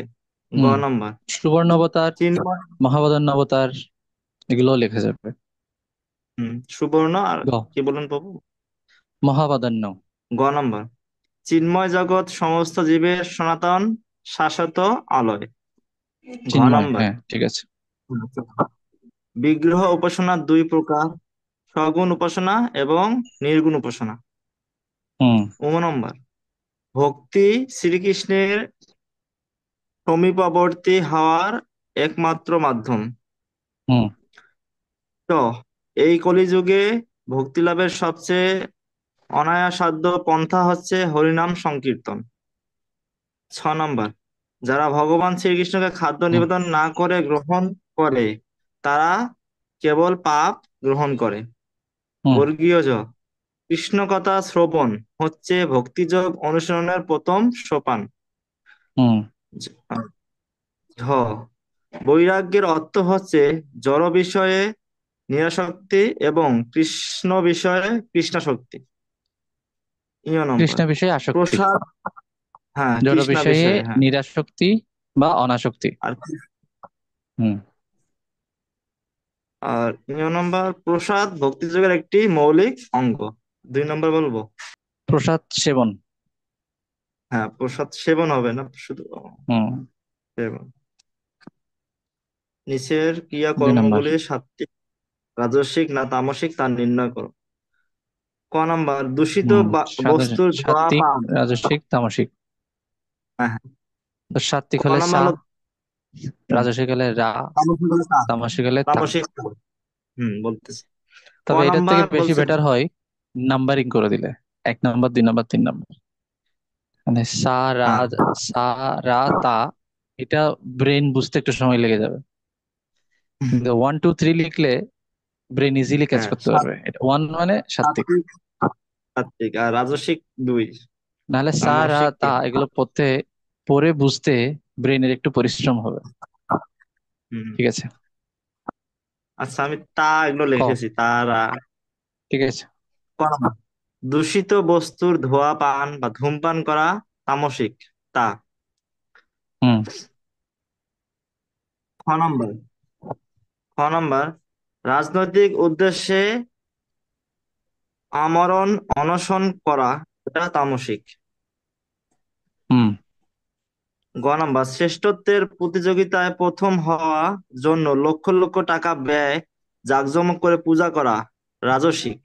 গ হুম নাম্বার, সুবর্ণ অবতার, চিন্ময় মহাবদন্ন অবতার, এগুলো লেখা যাবে। সুবর্ণ আর গ, কি বলেন প্রভু? মহাবদান্য। গ নাম্বার, চিন্ময় জগৎ সমস্ত জীবের সনাতন শাশ্বত আলয়। ঘ চিন্ময়, নাম্বার, হ্যাঁ ঠিক আছে। বিগ্রহ উপাসনা দুই প্রকার, সগুণ উপাসনা এবং নির্গুণ উপাসনা। হুম ও নম্বর, ভক্তি শ্রীকৃষ্ণের সমীপবর্তী হওয়ার একমাত্র মাধ্যম। হুম চ, এই কলিযুগে ভক্তি লাভের সবচেয়ে অনায়াসাধ্য পন্থা হচ্ছে হরিনাম সংকীর্তন। ছ নম্বর, যারা ভগবান শ্রীকৃষ্ণকে খাদ্য হুম নিবেদন না করে গ্রহণ করে তারা কেবল পাপ গ্রহণ করে। হুম বর্গীয় জ, কৃষ্ণ কথা শ্রবণ হচ্ছে ভক্তিযোগ অনুসরণের প্রথম সোপান। হুম ঝ, বৈরাগ্যের অর্থ হচ্ছে জড় বিষয়ে নিরাসক্তি এবং কৃষ্ণ বিষয়ে কৃষ্ণাসক্তি। ইয় নম্বর, কৃষ্ণ বিষয়ে আসক্তি, প্রসাদ, হ্যাঁ জড় কৃষ্ণা বিষয়ে বিষয়ে, হ্যাঁ। নিরাসক্তি বা অনাসক্তি। আর হুম আর ইয় নম্বর, প্রসাদ ভক্তিযোগের একটি মৌলিক অঙ্গ। 2 নম্বর বলবো। প্রসাদ সেবন। হ্যাঁ, প্রসাদ সেবন হবে না, শুধু হুম সেবন। নিচের 2 নম্বর। ক্রিয়াকর্মগুলি সাত্বিক, রাজসিক না তামসিক তা নির্ণয় করো। ক নাম্বার, দূষিত হুম বস্তুর ধোঁয়া সাত্বিক, পান। রাজসিক, তামসিক। হ্যাঁ হ্যাঁ। তো সাত্বিক ক হলে নাম্বার সা, হলো, হুম, রাজসিক হলে রা, তামসিক হলো তা। তামসিক হলে তা। তামসিক তা। বলতেছি। ক তবে এটার নাম্বার থেকে বেশি বলছে, বেটার হয় নাম্বারিং করে দিলে, 1 নম্বর, 2 নম্বর, 3 নম্বর। মানে সা রা, হ্যাঁ সা রা তা, এটা ব্রেন বুঝতে একটু সময় লেগে যাবে, কিন্তু 1 2 3 লিখলে ব্রেন ইজিলি ক্যাচ হ্যাঁ, করতে পারবে। এটা ওয়ান মানে সাত্বিক। সাত্বিক, সাত্বিক আর রাজসিক 2, নাহলে সা রা তামসিক তা 3। এগুলো পড়তে, পড়ে বুঝতে ব্রেনের একটু পরিশ্রম হবে। হুম। ঠিক আছে। আচ্ছা, আমি তা এগুলো ক, লিখেছি, তারা। ঠিক আছে। ক নাম্বার, দূষিত বস্তুর ধোঁয়া পান বা ধূমপান করা তামসিক তা। হুম খ নম্বর, খ নম্বর, রাজনৈতিক উদ্দেশ্যে আমরণ অনশন করা এটা তামসিক। হুম গ নাম্বার, শ্রেষ্ঠত্বের প্রতিযোগিতায় প্রথম হওয়া জন্য লক্ষ লক্ষ টাকা ব্যয় জাঁকজমক করে পূজা করা রাজসিক।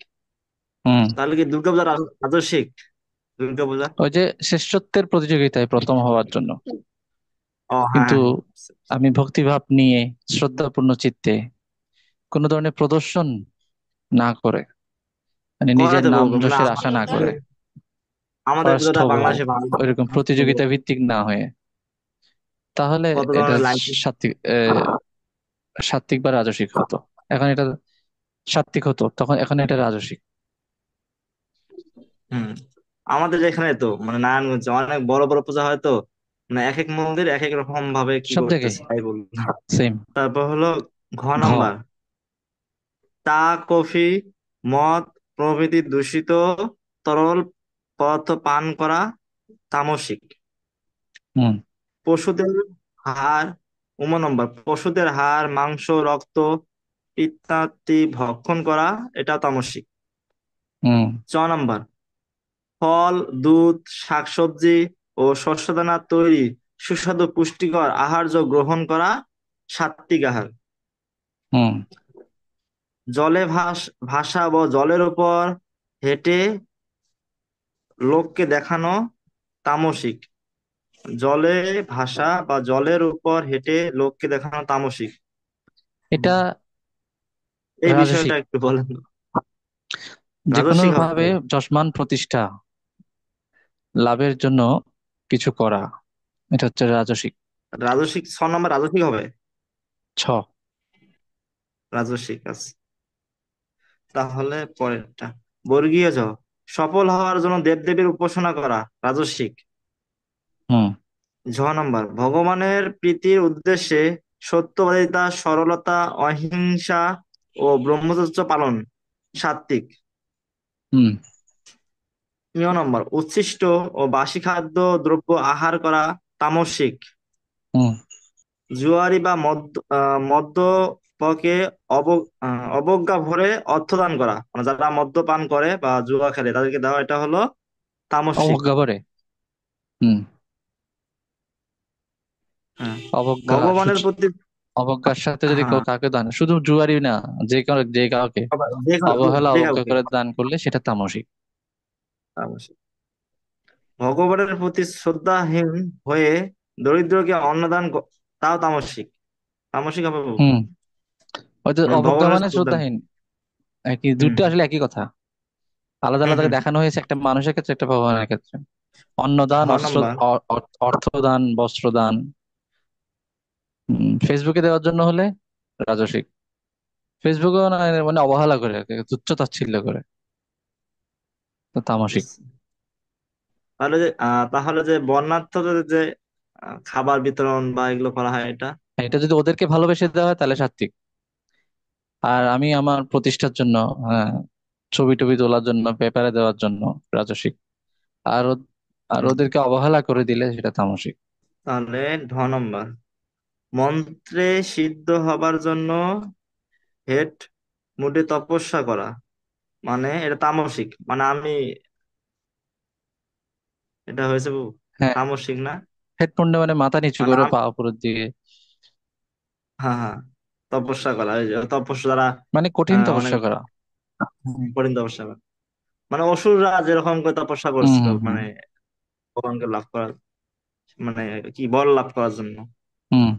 হুম তাহলে কি দুর্গাপূজা রাজসিক? দুর্গাপূজা, ওই যে শ্রেষ্ঠত্বের প্রতিযোগিতায় প্রথম হওয়ার জন্য, ও হ্যাঁ কিন্তু হ্যাঁ। আমি ভক্তিভাব নিয়ে শ্রদ্ধাপূর্ণ চিত্তে কোনো ধরনের প্রদর্শন না করে, মানে নিজের করাতে নাম বলবো মানে যশের আশা না করে, আমাদের ফার্স্ট পুজোটা হব, বাংলাদেশে ভালো ওইরকম প্রতিযোগিতা ভিত্তিক না হয়ে, তাহলে কত এটা ধরনের লাইটিং। সাত্বিক, সাত্বিক বা রাজসিক হতো। এখন এটা সাত্বিক হতো তখন, এখন এটা রাজসিক। হুম। আমাদের এখানে তো মানে নারায়ণগঞ্জে অনেক বড় বড় পূজা হয় তো, মানে এক এক মন্দির এক এক রকম ভাবে কি সব জায়গায় করতেছে তাই বলবো। সেম। তারপর হলো ঘ ঘ, নাম্বার, চা, কফি, মদ প্রভৃতি দূষিত তরল পদার্থ পান করা তামসিক। হুম পশুদের হাড়, নম্বর, পশুদের হাড়, মাংস, রক্ত ইত্যাদি ভক্ষণ করা এটা তামসিক। হুম নম্বর, ফল, দুধ, শাকসবজি ও শস্যদানা তৈরি সুস্বাদু পুষ্টিকর আহার্য গ্রহণ করা সাত্বিক আহার। হুম জলে ভাসা বা জলের উপর হেঁটে লোককে দেখানো তামসিক। জলে ভাসা বা জলের উপর হেঁটে লোককে দেখানো তামসিক। এটা এই বিষয়টা রাজসিক। একটু বলেন তো। যে কোনো রাজস্বিক ভাবে হবে। যশমান প্রতিষ্ঠা লাভের জন্য কিছু করা, এটা হচ্ছে রাজসিক। রাজস্বিক 6 নম্বর রাজস্বিক হবে। ছ, রাজস্বিক আছে। তাহলে পরেরটা, বর্গীয় জ, সফল হওয়ার জন্য দেবদেবীর উপাসনা করা, রাজস্বিক। হুম। ঝ নম্বর, ভগবানের প্রীতির উদ্দেশ্যে সত্যবাদিতা, সরলতা, অহিংসা ও ব্রহ্মচর্য পালন, সাত্বিক। হুম। নম্বর, উচ্ছিষ্ট ও বাসি খাদ্য দ্রব্য আহার করা, তামসিক। হুম। জুয়ারি বা মদ্যপকে অবজ্ঞা ভরে অর্থদান করা, মানে যারা মদ্যপান করে বা জুয়া খেলে তাদেরকে দেওয়া, এটা হলো তামসিক। অবজ্ঞা করে। হুম। হ্যাঁ। অবজ্ঞা ভগবানের প্রতি, অবজ্ঞার সাথে যদি কেউ হ্যাঁ, কাউকে দান, শুধু জুয়ারি না, যে কাউকে অবহেলা যে অবজ্ঞা কাউকে, করে দান করলে সেটা তামসিক। তামসিক। ভগবানের প্রতি শ্রদ্ধাহীন হয়ে দরিদ্রকে অন্নদান তাও তামসিক। তামসিক হবে বাবু। হুম। হয়তো মানে অবজ্ঞা ভগবানের মানে শ্রদ্ধা। শ্রদ্ধাহীন, একই, হুম দুটো আসলে একই কথা। আলাদা হুম আলাদা হুম। দেখানো হয়েছে, একটা মানুষের ক্ষেত্রে একটা ভগবানের ক্ষেত্রে। অন্নদান, হ নম্বর, অর্থদান, বস্ত্রদান, ফেসবুকে দেওয়ার জন্য হলে রাজসিক। ফেসবুকে মানে অবহেলা করে আর কি, তুচ্ছ তাচ্ছিল্য করে, তো তামসিক। তাহলে যে বর্ণাঢ্যদের যে খাবার বিতরণ বা এগুলো করা হয়, এটা। এটা যদি ওদেরকে ভালোবেসে দেওয়া হয় তাহলে সাত্বিক। আর আমি আমার প্রতিষ্ঠার জন্য, হ্যাঁ, ছবি টবি তোলার জন্য, পেপারে দেওয়ার জন্য রাজসিক। আর আর হুম, ওদেরকে অবহেলা করে দিলে সেটা তামসিক। তাহলে নম্বর, মন্ত্রে সিদ্ধ হবার জন্য হেট মুডে তপস্যা করা, মানে এটা তামসিক। মানে আমি, এটা হয়েছে হ্যাঁ, তামসিক না? হেডফোনটা মানে মাথা নিচু মানে করে পা উপরের দিকে, হ্যাঁ হ্যাঁ, তপস্যা করা, এই যে তপস্যা দ্বারা মানে কঠিন অনেক তপস্যা করা। কঠিন তপস্যা করা। মানে অসুররা যেরকম করে তপস্যা হুম করছিল, হুম হুম। মানে ভগবানকে লাভ করার, মানে কি বল লাভ করার জন্য। হুম।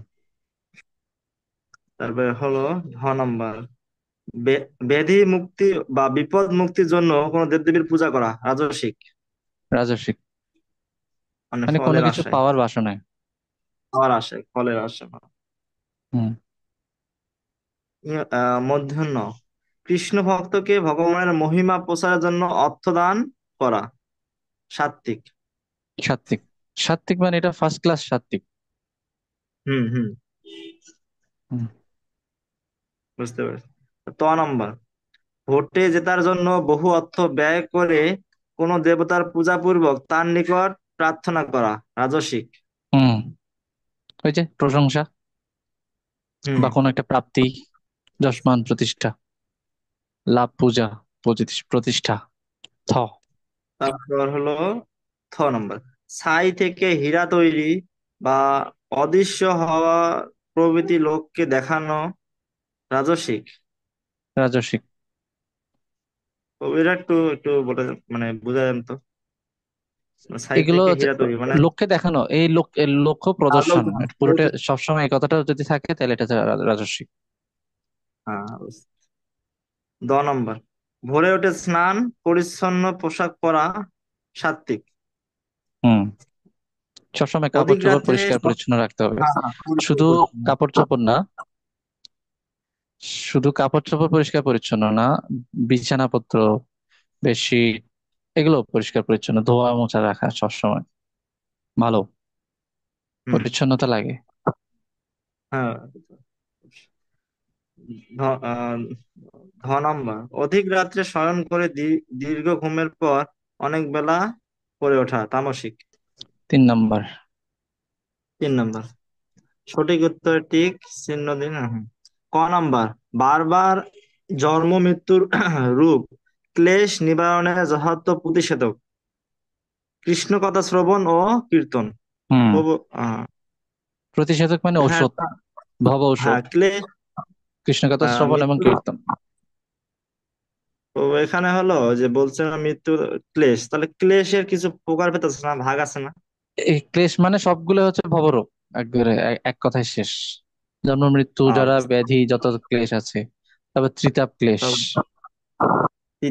তারপরে হলো নম্বর, ব্যাধি মুক্তি বা বিপদ মুক্তির জন্য কোন দেবদেবীর পূজা করা, রাজসিক। রাজস্বিক, মানে মানে কোনো ফলের কিছু আশায়, পাওয়ার বাসনায়। পাওয়ার আশায়, ফলের আশায়। হুম। মধ্যাহ্ন, কৃষ্ণ ভক্তকে ভগবানের মহিমা প্রচারের জন্য অর্থ দান করা, সাত্বিক। সাত্বিক। সাত্বিক মানে এটা ফার্স্ট ক্লাস সাত্বিক। হুম হুম, হুম। বুঝতে পেরেছি। নম্বর, ভোটে জেতার জন্য বহু অর্থ ব্যয় করে কোন দেবতার পূজা পূর্বক তার নিকট প্রার্থনা করা, রাজসিক। হুম। ওই যে প্রশংসা হুম। বা কোনো একটা প্রাপ্তি, যশমান, প্রতিষ্ঠা, লাভ, পূজা, প্রতিষ্ঠা। থ। তারপর হলো নম্বর, ছাই থেকে হীরা তৈরি বা অদৃশ্য হওয়া প্রভৃতি লোককে দেখানো, রাজসিক। রাজস্বিক। তো এটা একটু একটু বলে, মানে বুঝা যান তো। ছাই এগুলো থেকে হচ্ছে হীরা তৈরি মানে, লোককে দেখানো, এই এর লক্ষ্য আলোক প্রদর্শন, দেখানো। পুরোটা সবসময় এই কথাটা যদি থাকে তাহলে এটা হচ্ছে রাজস্বিক। হ্যাঁ, নম্বর, ভোরে উঠে স্নান পরিচ্ছন্ন পোশাক পরা, সাত্বিক। হুম। সবসময় কাপড় অধিক চোপড় রাত্রে পরিষ্কার পরিচ্ছন্ন রাখতে হবে। হ্যাঁ, হ্যাঁ, শুধু পরিষ্কার। কাপড় চোপড় না, শুধু কাপড় চোপড় পরিষ্কার পরিচ্ছন্ন না, বিছানাপত্র, বেডশিট, এগুলো পরিষ্কার পরিচ্ছন্ন ধোয়া মোছা রাখা সবসময় ভালো, হুম, পরিচ্ছন্নতা লাগে। হ্যাঁ। ধ- আহ, নম্বর, অধিক রাত্রে শয়ন করে দীর্ঘ ঘুমের পর অনেক বেলা করে ওঠা, তামসিক। 3 নম্বর। নম্বর, সঠিক উত্তর ঠিক চিহ্ন দিন। নম্বর, বারবার জন্ম মৃত্যুর রূপ ক্লেশ নিবারণে যথার্থ প্রতিষেধক, কৃষ্ণ কথা শ্রবণ ও কীর্তন। হুম। আহ, প্রতিষেধক মানে হ্যাঁ ঔষধ, ভব ঔষধ, হ্যাঁ, ক্লেশ, কৃষ্ণকথা শ্রবণ এবং মৃত্যু। কীর্তন। তো এখানে হলো যে বলছে না মৃত্যু, ক্লেশ, তাহলে ক্লেশের কিছু প্রকার ভেদ আছে না, ভাগ আছে না? এই ক্লেশ মানে সবগুলো হচ্ছে ভবরোগ, একবারে এক কথায় শেষ। জন্ম মৃত্যু, জরা আচ্ছা, ব্যাধি, যত ক্লেশ আছে, তারপর ত্রিতাপ ক্লেশ,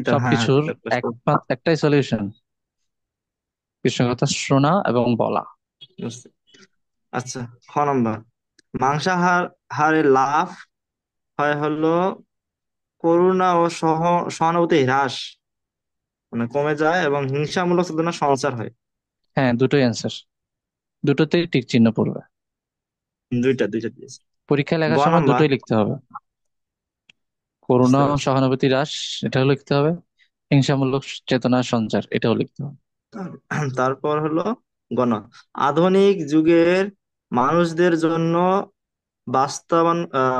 তবে হ্যাঁ হ্যাঁ, সবকিছুর ঠিক আছে, একমাত্র একটাই সলিউশন, কৃষ্ণকথা শোনা এবং বলা। বুঝতে। আচ্ছা, নম্বর, মাংসাহার হারে লাভ হয় হলো করুণা ও সহানুভূতি হ্রাস, মানে কমে যায়, এবং হিংসামূলক চেতনা সঞ্চার হয়। হ্যাঁ, দুটোই অ্যান্সার, দুটোতেই টিক চিহ্ন পড়বে। দুইটা দুইটা দিয়েছে। পরীক্ষায় গ লেখার সময় নাম্বার। দুটোই লিখতে হবে, করুণা বুঝতে ও পারছি। সহানুভূতি হ্রাস এটাও লিখতে হবে, হিংসামূলক চেতনার সঞ্চার এটাও লিখতে হবে। তারপর হলো গণ, আধুনিক যুগের মানুষদের জন্য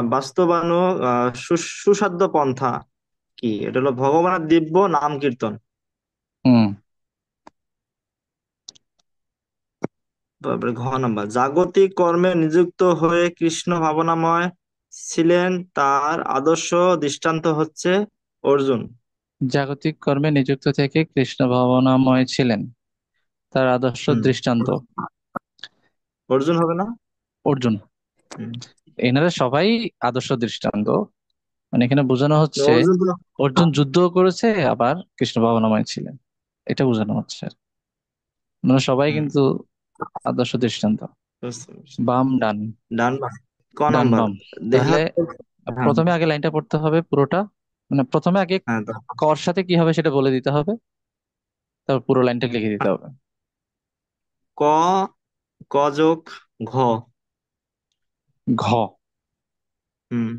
বাস্তবায়ন সুসাধ্য পন্থা কি? এটা হলো ভগবানের দিব্য নাম কীর্তন। হুম। তারপরে ঘ নাম্বার, জাগতিক কর্মে নিযুক্ত হয়ে কৃষ্ণ ভাবনাময় ছিলেন, তার আদর্শ দৃষ্টান্ত হচ্ছে অর্জুন। জাগতিক কর্মে নিযুক্ত থেকে কৃষ্ণ ভাবনাময় ছিলেন, তার আদর্শ হুম, দৃষ্টান্ত অর্জুন হবে না? অর্জুন। হুম। এনারা সবাই আদর্শ দৃষ্টান্ত, মানে এখানে বোঝানো তো হচ্ছে অর্জুন তো, অর্জুন যুদ্ধ করেছে, আবার কৃষ্ণ ভাবনাময় ছিলেন, এটা বোঝানো হচ্ছে। ওনারা সবাই হুম, কিন্তু আদর্শ দৃষ্টান্ত। বুঝতে পারছি। বাম ডান, ডান বাম। ক ডান নাম্বার, বাম। তাহলে দেহাত্ম। হ্যাঁ, প্রথমে আগে লাইনটা পড়তে হবে পুরোটা, মানে প্রথমে আগে হ্যাঁ তো। কর সাথে কি হবে সেটা বলে দিতে হবে, তারপর পুরো লাইনটা লিখে দিতে হবে। ক, ক যোগ ঘ। ঘ, হুম,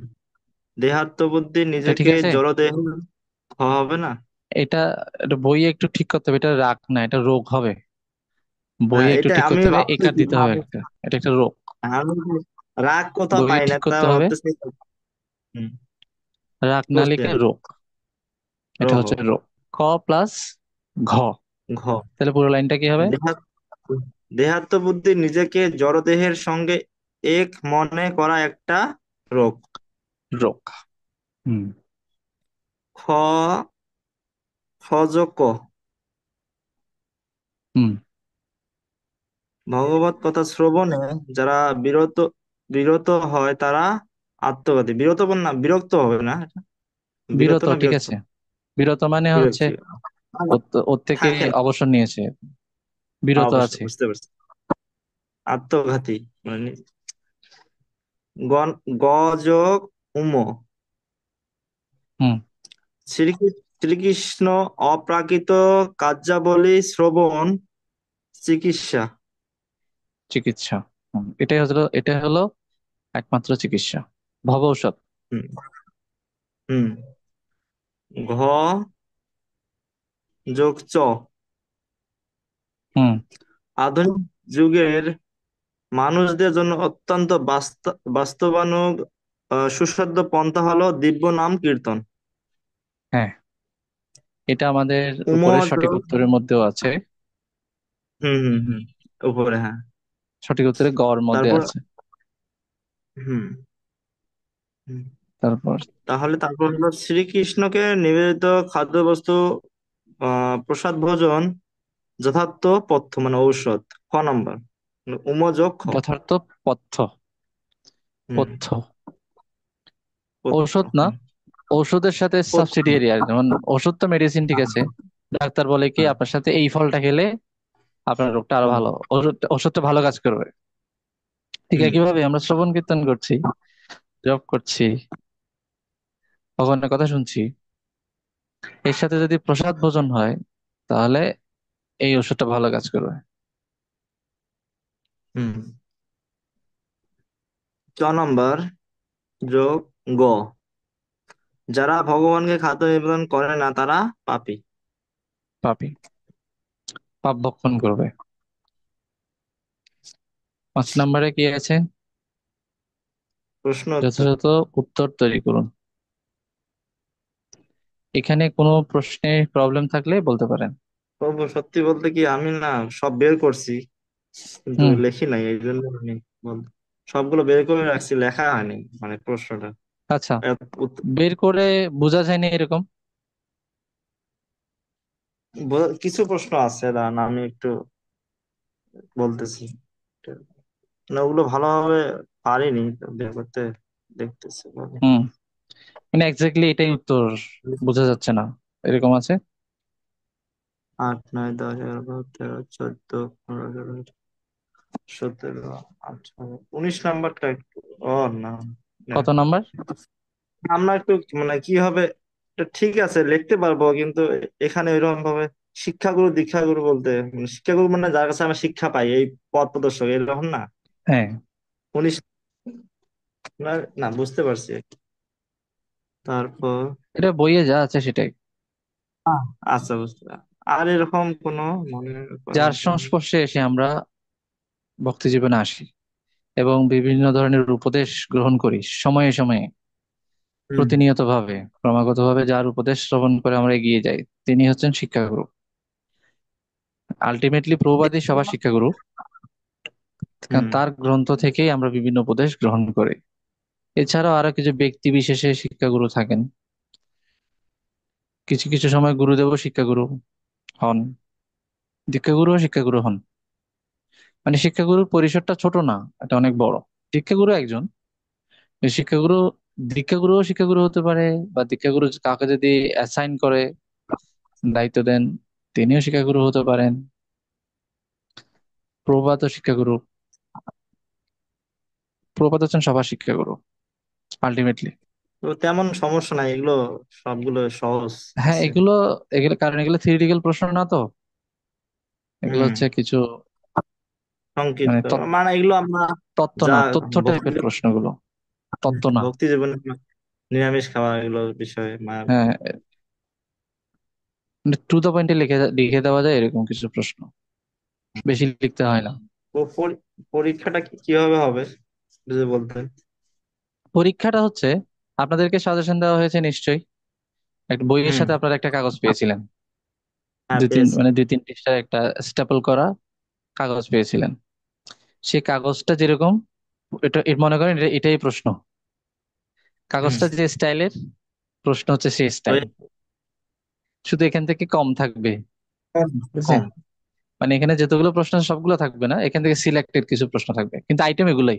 দেহাত্মবুদ্ধি এটা ঠিক নিজেকে আছে। জড়দেহ। খ হবে না? এটা এটা বইয়ে একটু ঠিক করতে হবে, এটা রাগ না, এটা রোগ হবে। হ্যাঁ, বইয়ে একটু এটা ঠিক আমি করতে হবে, ভাবছি একার কি দিতে হবে একটা, এটা একটা রোগ। আমি রাগ কোথাও বইয়ে পাই না, ঠিক তা করতে হবে, ভাবতেছি। হুম, রাগ না করছি লিখে আমি। রোগ, এটা রহ, হচ্ছে রোগ। ক প্লাস ঘ, ঘ। তাহলে পুরো লাইনটা কি হবে? দেহাত দেহাত্মবুদ্ধি নিজেকে জড়দেহের সঙ্গে এক মনে করা একটা রোগ। রোগ। হুম। খ, খ যোগ ক, হুম। ভগবত কথা শ্রবণে যারা বিরত বিরত হয় তারা আত্মঘাতী। বিরত না, বিরক্ত হবে না এটা? বিরত বিরত, না ঠিক বিরক্ত? আছে। বিরত মানে হচ্ছে বিরক্তি। ওর থেকে থাকেন। অবসর নিয়েছে, বিরত অবশ্যই আছে। বুঝতে পারছি। আত্মঘাতী মানে গ, গ যোগ উম, হুম। শ্রীকৃষ্ণ অপ্রাকৃত কার্যাবলী শ্রবণ চিকিৎসা। চিকিৎসা। এটা হলো একমাত্র চিকিৎসা, ভব ঔষধ। হুম, হুম। ঘ যোগ চ, হুম। আধুনিক যুগের মানুষদের জন্য অত্যন্ত বাস্তবায়ন সুসাধ্য পন্থা হলো দিব্য নাম কীর্তন। হ্যাঁ, এটা আমাদের উপরের উমজ। সঠিক উত্তরের মধ্যেও আছে, হুম, হুম, হুম। উপরে, হ্যাঁ। সঠিক উত্তরের গড় মধ্যে তারপর, আছে। হুম, হুম। তারপর তারপর হলো শ্রীকৃষ্ণকে নিবেদিত খাদ্যবস্তু প্রসাদ ভোজন যথার্থ পথ্য, মানে ঔষধ। খ নাম্বার, উমযোগ খ। যথার্থ পথ্য, হুম, পথ্য, পথ্য। ঔষধ না, হুম, ওষুধের সাথে পথ্য। সাবসিডিয়ারি আর, যেমন ওষুধ তো মেডিসিন, ঠিক আছে। ডাক্তার বলে কি হ্যাঁ। আপনার সাথে এই ফলটা খেলে আপনার রোগটা আরো হুম, ভালো, ওষুধটা ভালো কাজ করবে। ঠিক হুম, একইভাবে আমরা শ্রবণ কীর্তন করছি, জব করছি, ভগবানের কথা শুনছি, এর সাথে যদি প্রসাদ ভোজন হয়, তাহলে এই ওষুধটা ভালো কাজ করবে। হুম। চ নাম্বার যোগ গ, যারা ভগবানকে খাদ্য নিবেদন করে না তারা পাপী। পাপী, পাপ ভক্ষণ করবে। 5 নম্বরে কি আছে? প্রশ্ন উত্তর। যথাযথ উত্তর তৈরি করুন। এখানে কোনো প্রশ্নে প্রবলেম থাকলে বলতে পারেন। তবু সত্যি বলতে কি আমি না সব বের করছি, কিন্তু হুম। লেখি নাই, এই জন্য আমি সবগুলো বের করে রাখছি, লেখা হয়নি মানে প্রশ্নটা। আচ্ছা, উত্তর বের করে বোঝা যায়নি এরকম? কিছু প্রশ্ন আছে, দাঁড়ান আমি একটু বলতেছি। না, ওগুলো ভালোভাবে পারিনি তো বের করতে, দেখতেছি ভাবে। হুম, মানে এক্স্যাক্টলি এটাই উত্তর, বোঝা যাচ্ছে না, এরকম আছে। 8, 9, 10, 11, 12, 13, 14, 15, 16, 17, 18, 19 নাম্বারটা একটু, ও না, না, কত নাম্বার? আমরা একটু মানে কি হবে, এটা ঠিক আছে লিখতে পারবো, কিন্তু এখানে ওইরকম ভাবে শিক্ষাগুরু দীক্ষাগুরু বলতে, মানে শিক্ষাগুরু মানে যার কাছে আমরা শিক্ষা পাই, এই পথ প্রদর্শক এরকম না। হ্যাঁ, উনি না, না বুঝতে পারছি। তারপর এটা বইয়ে যা আছে সেটাই। আচ্ছা বুঝতে আর এরকম কোনো মনে করেন যার তো। সংস্পর্শে এসে আমরা ভক্তি জীবনে আসি এবং বিভিন্ন ধরনের উপদেশ গ্রহণ করি সময়ে সময়ে, হুম প্রতিনিয়ত ভাবে, ক্রমাগত ভাবে যার উপদেশ শ্রবণ করে আমরা এগিয়ে যাই, তিনি হচ্ছেন শিক্ষাগুরু। আলটিমেটলি প্রভুবাদী সবার শিক্ষাগুরু, কারণ হুম। তার গ্রন্থ থেকেই আমরা বিভিন্ন উপদেশ গ্রহণ করি। এছাড়াও আরো কিছু ব্যক্তি বিশেষে শিক্ষাগুরু থাকেন। কিছু কিছু সময় গুরুদেবও শিক্ষাগুরু হন, দীক্ষাগুরুও শিক্ষাগুরু হন। মানে শিক্ষাগুরুর পরিসরটা ছোট না, এটা অনেক বড়। শিক্ষাগুরু একজন, এই শিক্ষাগুরু দীক্ষাগুরুও শিক্ষাগুরু হতে পারে, বা দীক্ষাগুরু কাউকে যদি অ্যাসাইন করে, দায়িত্ব দেন, তিনিও শিক্ষাগুরু হতে পারেন। প্রভাত শিক্ষাগুরু, প্রভাত হচ্ছেন সবার শিক্ষাগুরু আলটিমেটলি। তো তেমন সমস্যা নাই, এগুলো সবগুলো সহজ হ্যাঁ, আছে। এগুলো এগুলো কারণ এগুলো থিওরিটিক্যাল প্রশ্ন না তো, এগুলো হুম। হচ্ছে কিছু মানে সংক্ষিপ্ত মানে এগুলো আমরা তত্ত্ব যা না, তথ্য ভক্তি টাইপের প্রশ্নগুলো, তত্ত্ব না। ভক্তি জীবনে নিরামিষ খাওয়া এগুলো বিষয়ে হ্যাঁ, টু দ্য পয়েন্টে লিখে লিখে দেওয়া যায় এরকম কিছু প্রশ্ন, বেশি লিখতে হয় না। পরীক্ষাটা কিভাবে হবে যদি বলতেন। পরীক্ষাটা হচ্ছে, আপনাদেরকে সাজেশন দেওয়া হয়েছে নিশ্চয়ই, একটা বইয়ের হুম। সাথে আপনারা একটা কাগজ পেয়েছিলেন, হ্যাঁ পেয়েছি। দুই তিন পৃষ্ঠার একটা স্ট্যাপল করা কাগজ পেয়েছিলেন। সেই কাগজটা যেরকম, মনে করেন এটাই প্রশ্ন, হুম। কাগজটা যে স্টাইলের, প্রশ্ন হচ্ছে সেই ওই স্টাইল, শুধু এখান থেকে কম থাকবে, কম বুঝছেন? কম। মানে এখানে যতগুলো প্রশ্ন আছে সবগুলো থাকবে না, এখান থেকে সিলেক্টেড কিছু প্রশ্ন থাকবে, কিন্তু আইটেম এগুলোই,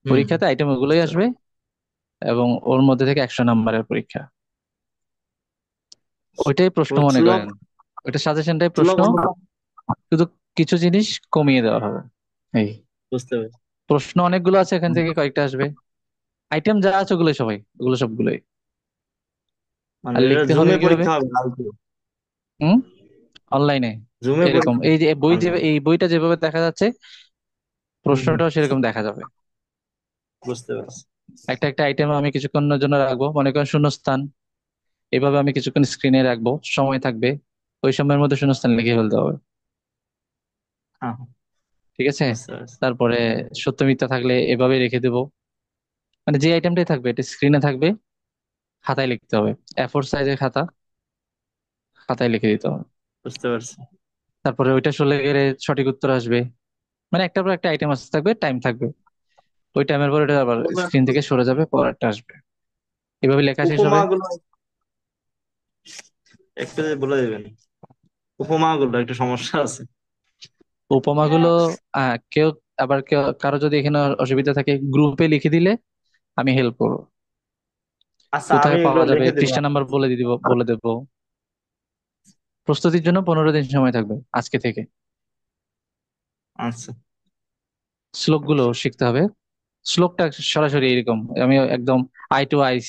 হুম। পরীক্ষাতে আইটেম এগুলোই বুঝতে আসবে। পারছি। এবং ওর মধ্যে থেকে 100 নম্বরের পরীক্ষা, ওইটাই প্রশ্ন ও মনে শ্লোক, করেন, ওইটা সাজেশনটাই প্রশ্ন, শ্লোক আমরা শুধু কিছু জিনিস কমিয়ে দেওয়া হবে। এই বুঝতে পারছি। প্রশ্ন অনেকগুলো আছে, এখান থেকে কয়েকটা আসবে, আইটেম যা আছে ওগুলোই সবাই, ওগুলো সবগুলোই। মানে আর এটা লিখতে হবে জুমে কিভাবে? পরীক্ষা হবে কালকে? হুম, অনলাইনে। জুমে এরকম পরীক্ষা এই যে বই, যে অনলাইন। এই বইটা যেভাবে দেখা যাচ্ছে, হুম। প্রশ্নটাও সেরকম দেখা যাবে। বুঝতে পারছি। একটা একটা আইটেম আমি কিছুক্ষণের জন্য রাখবো, মনে করেন শূন্যস্থান, এভাবে আমি কিছুক্ষণ স্ক্রিনে রাখবো, সময় থাকবে, ওই সময়ের মধ্যে শূন্যস্থান লিখে ফেলতে হবে। হ্যাঁ ঠিক আছে? বুঝতে পারছি। তারপরে সত্য মিথ্যা থাকলে এভাবে রেখে দেবো, মানে যে আইটেমটাই থাকবে এটা স্ক্রিনে থাকবে, খাতায় লিখতে হবে, A4 সাইজের খাতা, খাতায় লিখে দিতে হবে। বুঝতে পারছি। তারপরে ওইটা সলে গেলে সঠিক উত্তর আসবে, মানে একটার পর একটা আইটেম আসতে থাকবে, টাইম থাকবে, ওই টাইমের পর এটা আবার স্ক্রিন থেকে সরে যাবে, পরেরটা আসবে, এভাবে লেখা শেষ হবে। উপমা গুলো একটু যদি বলে দিবেন, উপমা গুলো একটু সমস্যা আছে। উপমাগুলো কেউ, আবার কেউ কারো যদি এখানে অসুবিধা থাকে গ্রুপে লিখে দিলে আমি হেল্প করবো, আচ্ছা আমি কোথায় এগুলো পাওয়া যাবে লিখে দিব। পৃষ্ঠা নাম্বার বলে দেবো। প্রস্তুতির জন্য 15 দিন সময় থাকবে আজকে থেকে। আচ্ছা। শ্লোকগুলো শিখতে হবে, শ্লোকটা সরাসরি এরকম, আমি একদম আই টু আইস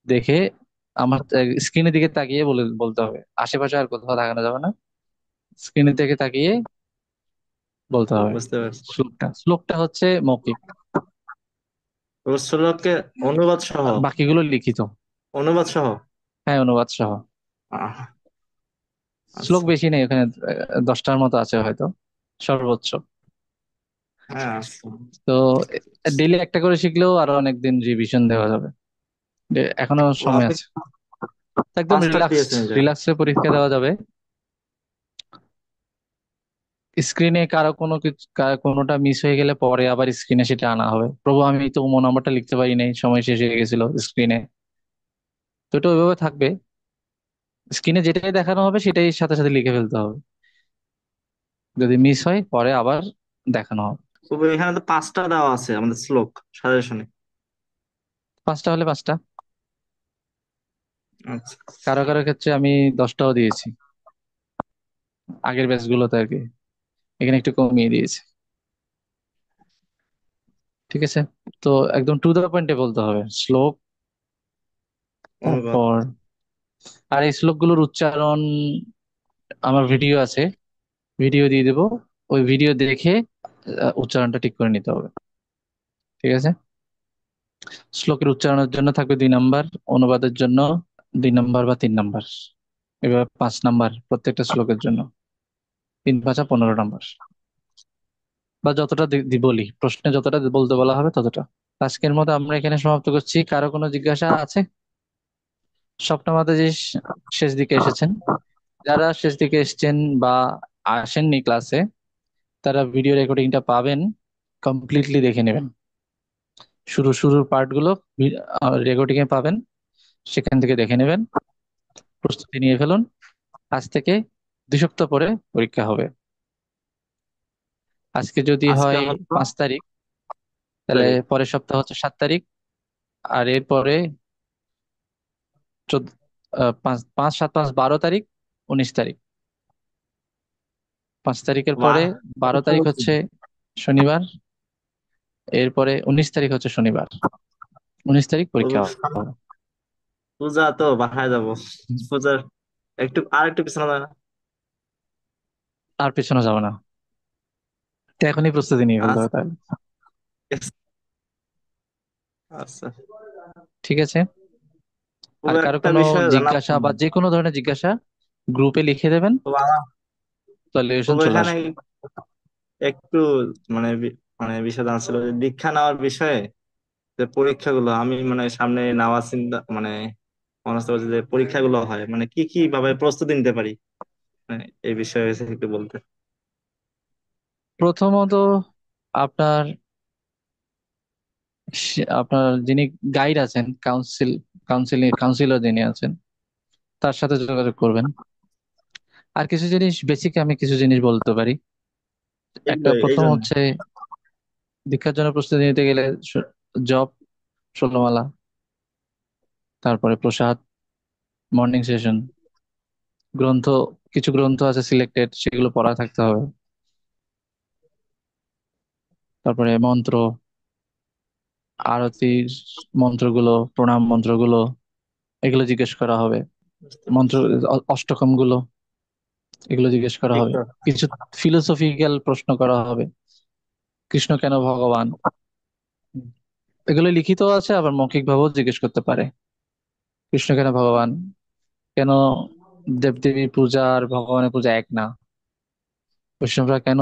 দেখে, আমার স্ক্রিনের দিকে তাকিয়ে বলতে হবে, আশেপাশে আর কোথাও তাকানো যাবে না, স্ক্রিনের দিকে তাকিয়ে বলতে হবে। বুঝতে পারছি। শ্লোকটা হচ্ছে মৌখিক, রসুলকে অনুবাদ সহ, আর বাকিগুলো লিখিত। অনুবাদ সহ। হ্যাঁ, অনুবাদ সহ। আহ, শ্লোক আচ্ছা। বেশি নেই ওখানে, 10টার মতো আছে হয়তো সর্বোচ্চ। হ্যাঁ আচ্ছা। তো ডেইলি একটা করে শিখলেও আরো অনেকদিন রিভিশন দেওয়া যাবে, এখনো ও সময় আপনি আছে। তো একদম 5টা রিল্যাক্সড, দিয়েছেন এই জায়গায়। রিল্যাক্সে পরীক্ষা দেওয়া যাবে। স্ক্রিনে কারো কোনো কিছু, কোনোটা মিস হয়ে গেলে পরে আবার স্ক্রিনে সেটা আনা হবে, প্রভু আমি তো নাম্বারটা লিখতে পারি নাই, সময় শেষ হয়ে গেছিল স্ক্রিনে, তো এটা ওইভাবে থাকবে, স্ক্রিনে যেটাই দেখানো হবে সেটাই সাথে সাথে লিখে ফেলতে হবে, যদি মিস হয় পরে আবার দেখানো হবে। তবে এখানে তো 5টা দেওয়া আছে আমাদের শ্লোক সাজেশনে। 5টা হলে 5টা, আচ্ছা। কারো কারো ক্ষেত্রে আমি 10টাও দিয়েছি, আগের ব্যাচ গুলোতে আর কি, এখানে একটু কমিয়ে দিয়েছি। ঠিক আছে? তো একদম টু দ্য পয়েন্টে বলতে হবে, শ্লোক। অনুবাদ। তারপর আর এই শ্লোকগুলোর উচ্চারণ আমার ভিডিও আছে, ভিডিও দিয়ে দেবো, ওই ভিডিও দেখে উচ্চারণটা ঠিক করে নিতে হবে। ঠিক আছে? শ্লোকের উচ্চারণের জন্য থাকবে 2 নাম্বার, অনুবাদের জন্য 2 নাম্বার বা 3 নাম্বার, এবার 5 নাম্বার প্রত্যেকটা শ্লোকের জন্য। 3 5 15 নাম্বার, বা যতটা বলি, প্রশ্নে যতটা বলতে বলা হবে ততটা। আজকের মতো আমরা এখানে সমাপ্ত করছি। কারো কোনো জিজ্ঞাসা আছে? স্বপ্ন মাতাজি শেষ দিকে এসেছেন। যারা শেষ দিকে এসেছেন বা আসেননি ক্লাসে, তারা ভিডিও রেকর্ডিংটা পাবেন, কমপ্লিটলি দেখে নেবেন। শুরুর পার্ট গুলো রেকর্ডিং এ পাবেন, সেখান থেকে দেখে নেবেন, প্রস্তুতি নিয়ে ফেলুন। আজ থেকে 2 সপ্তাহ পরে পরীক্ষা হবে। আজকে যদি আজকে হয় হলো 5 তারিখ, তাহলে তারিখ। পরের সপ্তাহ হচ্ছে 7 তারিখ। আর এরপরে 14, 5 5 7 5 12 তারিখ, 19 তারিখ। 5 তারিখের পরে বাহ, 12 তারিখ হচ্ছে শনিবার, এরপরে 19 তারিখ হচ্ছে শনিবার। 19 তারিখ পরীক্ষা হবে। পূজা তো বাসায় যাবো। পূজার আর একটু পিছনে দাও না? আর পেছনে যাবে না, তো এখনই প্রস্তুতি নিয়ে ফেলতে হবে আচ্ছা। তাহলে। আচ্ছা। ঠিক আছে? আর পুরো কারো একটা কোনো বিষয় জানা জিজ্ঞাসা বা যে কোনো ধরনের জিজ্ঞাসা গ্রুপে লিখে দেবেন, তো আমার সলিউশন তবে চলে এখানে আসবে। একটু মানে বিষয় জানা ছিল যে দীক্ষা নেওয়ার বিষয়ে, যে পরীক্ষাগুলো আমি মানে সামনে নেওয়ার চিন্তা মানে মনস্থ করছি, যে পরীক্ষাগুলো হয় মানে কি কি ভাবে প্রস্তুতি নিতে পারি, মানে এই বিষয়ে একটু বলতে। প্রথমত আপনার আপনার যিনি গাইড আছেন, কাউন্সিলর যিনি আছেন, তার সাথে যোগাযোগ করবেন। আর কিছু জিনিস বেসিক আমি কিছু জিনিস বলতে পারি। একটা এই প্রথম জন্য হচ্ছে, দীক্ষার জন্য প্রস্তুতি নিতে গেলে জপ, 16 মালা, তারপরে প্রসাদ, মর্নিং সেশন, গ্রন্থ, কিছু গ্রন্থ আছে সিলেক্টেড, সেগুলো পড়া থাকতে হবে। তারপরে মন্ত্র, আরতির মন্ত্রগুলো, প্রণাম মন্ত্রগুলো, এগুলো জিজ্ঞেস করা হবে। বুঝতে মন্ত্র, পারছি। অষ্টকম গুলো, এগুলো জিজ্ঞেস করা ঠিক হবে। তো। কিছু ফিলোসফিক্যাল প্রশ্ন করা হবে, কৃষ্ণ কেন ভগবান, এগুলো লিখিত আছে, আবার মৌখিক ভাবেও জিজ্ঞেস করতে পারে। কৃষ্ণ কেন ভগবান, কেন দেবদেবী পূজা আর ভগবানের পূজা এক না, বৈষ্ণবরা কেন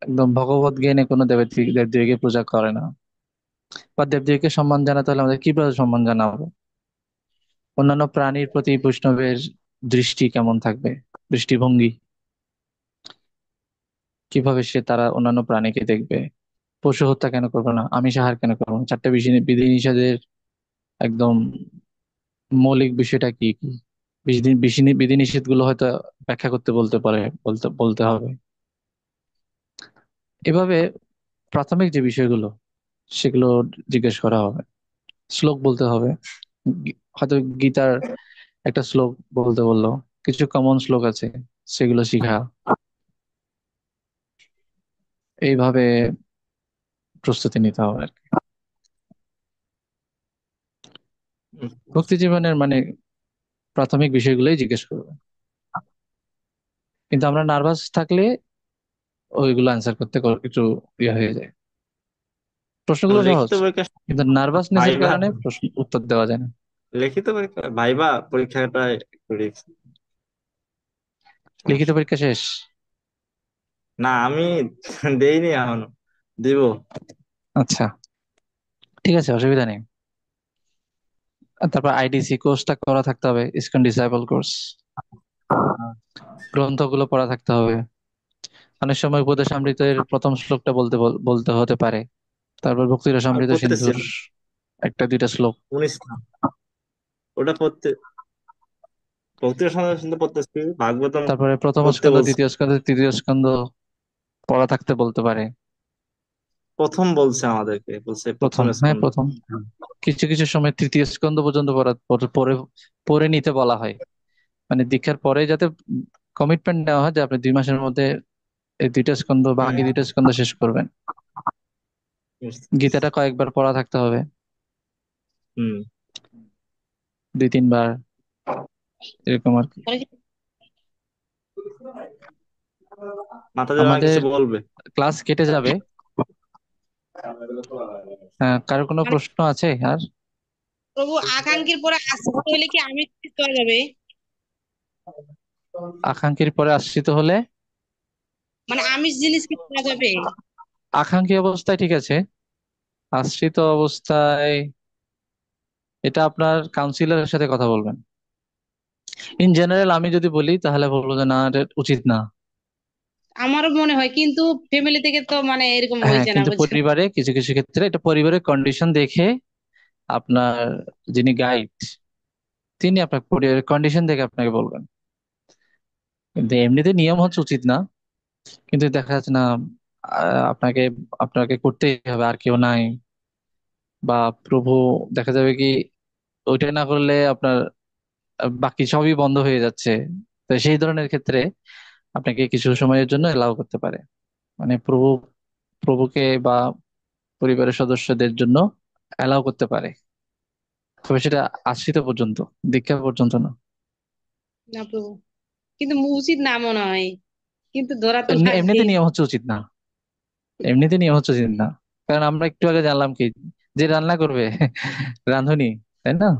একদম ভগবত জ্ঞানে কোনো দেবদেবীকে পূজা করে না, বা দেবদেবীকে সম্মান জানাতে হলে আমাদের কিভাবে সম্মান জানাবো, অন্যান্য প্রাণীর প্রতি বৈষ্ণবের দৃষ্টি কেমন থাকবে, দৃষ্টিভঙ্গি কিভাবে সে তারা অন্যান্য প্রাণীকে দেখবে, পশু হত্যা কেন করবে না, আমিষ আহার কেন করবো না, 4টে বিধি নিষেধের একদম মৌলিক বিষয়টা কি কি, বিধি নিষেধ গুলো হয়তো ব্যাখ্যা করতে বলতে পারে, বলতে বলতে হবে। এভাবে প্রাথমিক যে বিষয়গুলো, সেগুলো জিজ্ঞেস করা হবে। শ্লোক বলতে হবে, হয়তো গীতার একটা শ্লোক বলতে বললো, কিছু কমন শ্লোক আছে, সেগুলো শিখা। এইভাবে প্রস্তুতি নিতে হবে আর কি। বুঝতে ভক্তি পারছি। জীবনের মানে প্রাথমিক বিষয়গুলোই জিজ্ঞেস করবে, কিন্তু আমরা নার্ভাস থাকলে ওইগুলো অ্যান্সার করতে একটু ইয়ে হয়ে যায়। প্রশ্নগুলো সহজ, লিখিত পরীক্ষা, কিন্তু নার্ভাসনেসের ভাইবা, কারণে প্রশ্ন উত্তর দেওয়া যায় না। লিখিত পরীক্ষা ভাইবা পরীক্ষাটা একটু রিস্ক। লিখিত সমস্যা। পরীক্ষা শেষ? না আমি দেইনি এখনো, দিব। আচ্ছা, ঠিক আছে, অসুবিধা নেই। আর তারপর আইডিসি কোর্সটা করা থাকতে হবে, ইসকন ডিসাইপল কোর্স, গ্রন্থগুলো পড়া থাকতে হবে। অনেক সময় উপদেশামৃতের প্রথম শ্লোকটা বলতে হতে পারে, তারপর ভক্তি আমি রসামৃত পড়তেছি সিন্ধুর 1 2টা শ্লোক, 19, ওটা পড়তে ভক্তির সঙ্গে শুনতে পড়তেছি, ভাগবতম তারপরে প্রথম পড়তে স্কন্ধ, বলছে। দ্বিতীয় স্কন্ধ, তৃতীয় স্কন্ধ পড়া থাকতে বলতে পারে। প্রথম বলছে আমাদেরকে, বলছে প্রথম প্রথম, হ্যাঁ স্কন্ধ। প্রথম। কিছু কিছু সময় তৃতীয় স্কন্ধ পর্যন্ত পড়ে পড়ে নিতে বলা হয়, মানে দীক্ষার পরে যাতে কমিটমেন্ট নেওয়া হয় যে আপনি 2 মাসের মধ্যে এই 2টা স্কন্ধ, বাকি হুম। 2টা স্কন্ধ শেষ করবেন। বুঝতে গীতাটা পারছি। কয়েকবার পড়া থাকতে হবে, হুম। 2-3 বার, এরকম আর কি। পরে মাথা দিয়ে অনেক আমাদের কিছু বলবে। ক্লাস কেটে যাবে। হ্যাঁ, কারো কোনো মানে প্রশ্ন আছে আর? প্রভু আকাঙ্ক্ষীর পরে আসতে হলে কি আমি করা যাবে? আকাঙ্ক্ষীর পরে আশ্রিত হলে? মানে আমিষ জিনিস কি করা যাবে? আকাঙ্ক্ষী অবস্থায় ঠিক আছে, আশ্রিত অবস্থায় এটা আপনার কাউন্সিলরের সাথে কথা বলবেন। ইন জেনারেল আমি যদি বলি তাহলে বলবো যে না, এটা উচিত না। আমারও মনে হয়, কিন্তু ফ্যামিলি থেকে তো মানে এরকম হ্যাঁ, হয়েছে না, কিন্তু বুঝছো? পরিবারে কিছু কিছু ক্ষেত্রে এটা পরিবারের কন্ডিশন দেখে আপনার যিনি গাইড, তিনি আপনার পরিবারের কন্ডিশন দেখে আপনাকে বলবেন। কিন্তু এমনিতে নিয়ম হচ্ছে উচিত না, কিন্তু দেখা যাচ্ছে না, আপনাকে আপনাকে করতেই হবে, আর কেউ নাই, বা প্রভু দেখা যাবে কি ওইটা না করলে আপনার বাকি সবই বন্ধ হয়ে যাচ্ছে। তো সেই ধরনের ক্ষেত্রে আপনাকে কিছু সময়ের জন্য এলাও করতে পারে, মানে প্রভু প্রভুকে বা পরিবারের সদস্যদের জন্য এলাও করতে পারে। তবে সেটা আশ্রিত পর্যন্ত, দীক্ষা পর্যন্ত না। না প্রভু, কিন্তু উচিত না মনে হয়, কিন্তু ধরা তো লাগবে। এমনিতে নিয়ম হচ্ছে উচিত না, এমনিতে নিয়ম হচ্ছে উচিত না। কারণ আমরা একটু আগে জানলাম কি, যে রান্না করবে রাঁধুনি, তাই না?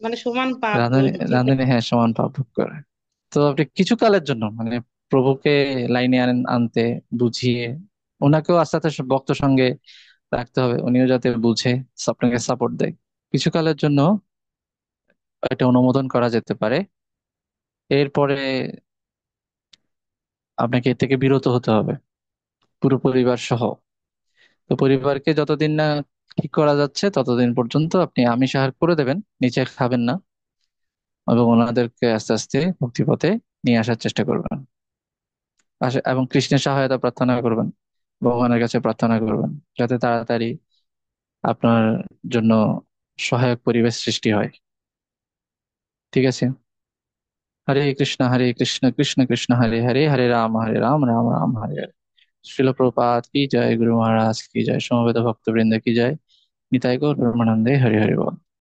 মানে সমান পাপ রাঁধুনি, যেতে। রাঁধুনি, হ্যাঁ, সমান পাপ ভোগ করে। তো আপনি কিছু কালের জন্য মানে প্রভুকে লাইনে আনতে, বুঝিয়ে, ওনাকেও আস্তে আস্তে ভক্ত সঙ্গে রাখতে হবে, উনিও যাতে বুঝে আপনাকে সাপোর্ট দেয়। কিছু কালের জন্য এটা অনুমোদন করা যেতে পারে। এরপরে আপনাকে এর থেকে বিরত হতে হবে, পুরো পরিবার সহ। তো পরিবারকে যতদিন না ঠিক করা যাচ্ছে ততদিন পর্যন্ত আপনি আমিষ আহার করে দেবেন, নিচে খাবেন না, এবং ওনাদেরকে আস্তে আস্তে মুক্তিপথে নিয়ে আসার চেষ্টা করবেন। এবং কৃষ্ণের সহায়তা প্রার্থনা করবেন, ভগবানের কাছে প্রার্থনা করবেন যাতে তাড়াতাড়ি আপনার জন্য সহায়ক পরিবেশ সৃষ্টি হয়। ঠিক আছে? হরে কৃষ্ণ কৃষ্ণ কৃষ্ণ হরে হরে, হরে রাম রাম রাম হরে হরে। শিল প্রপাত কি জয়, গুরু মহারাজ কি জয়, সমবেত ভক্তবৃন্দ কি জয়, নিতাই গৌর ব্রহ্মানন্দে হরি হরি বল।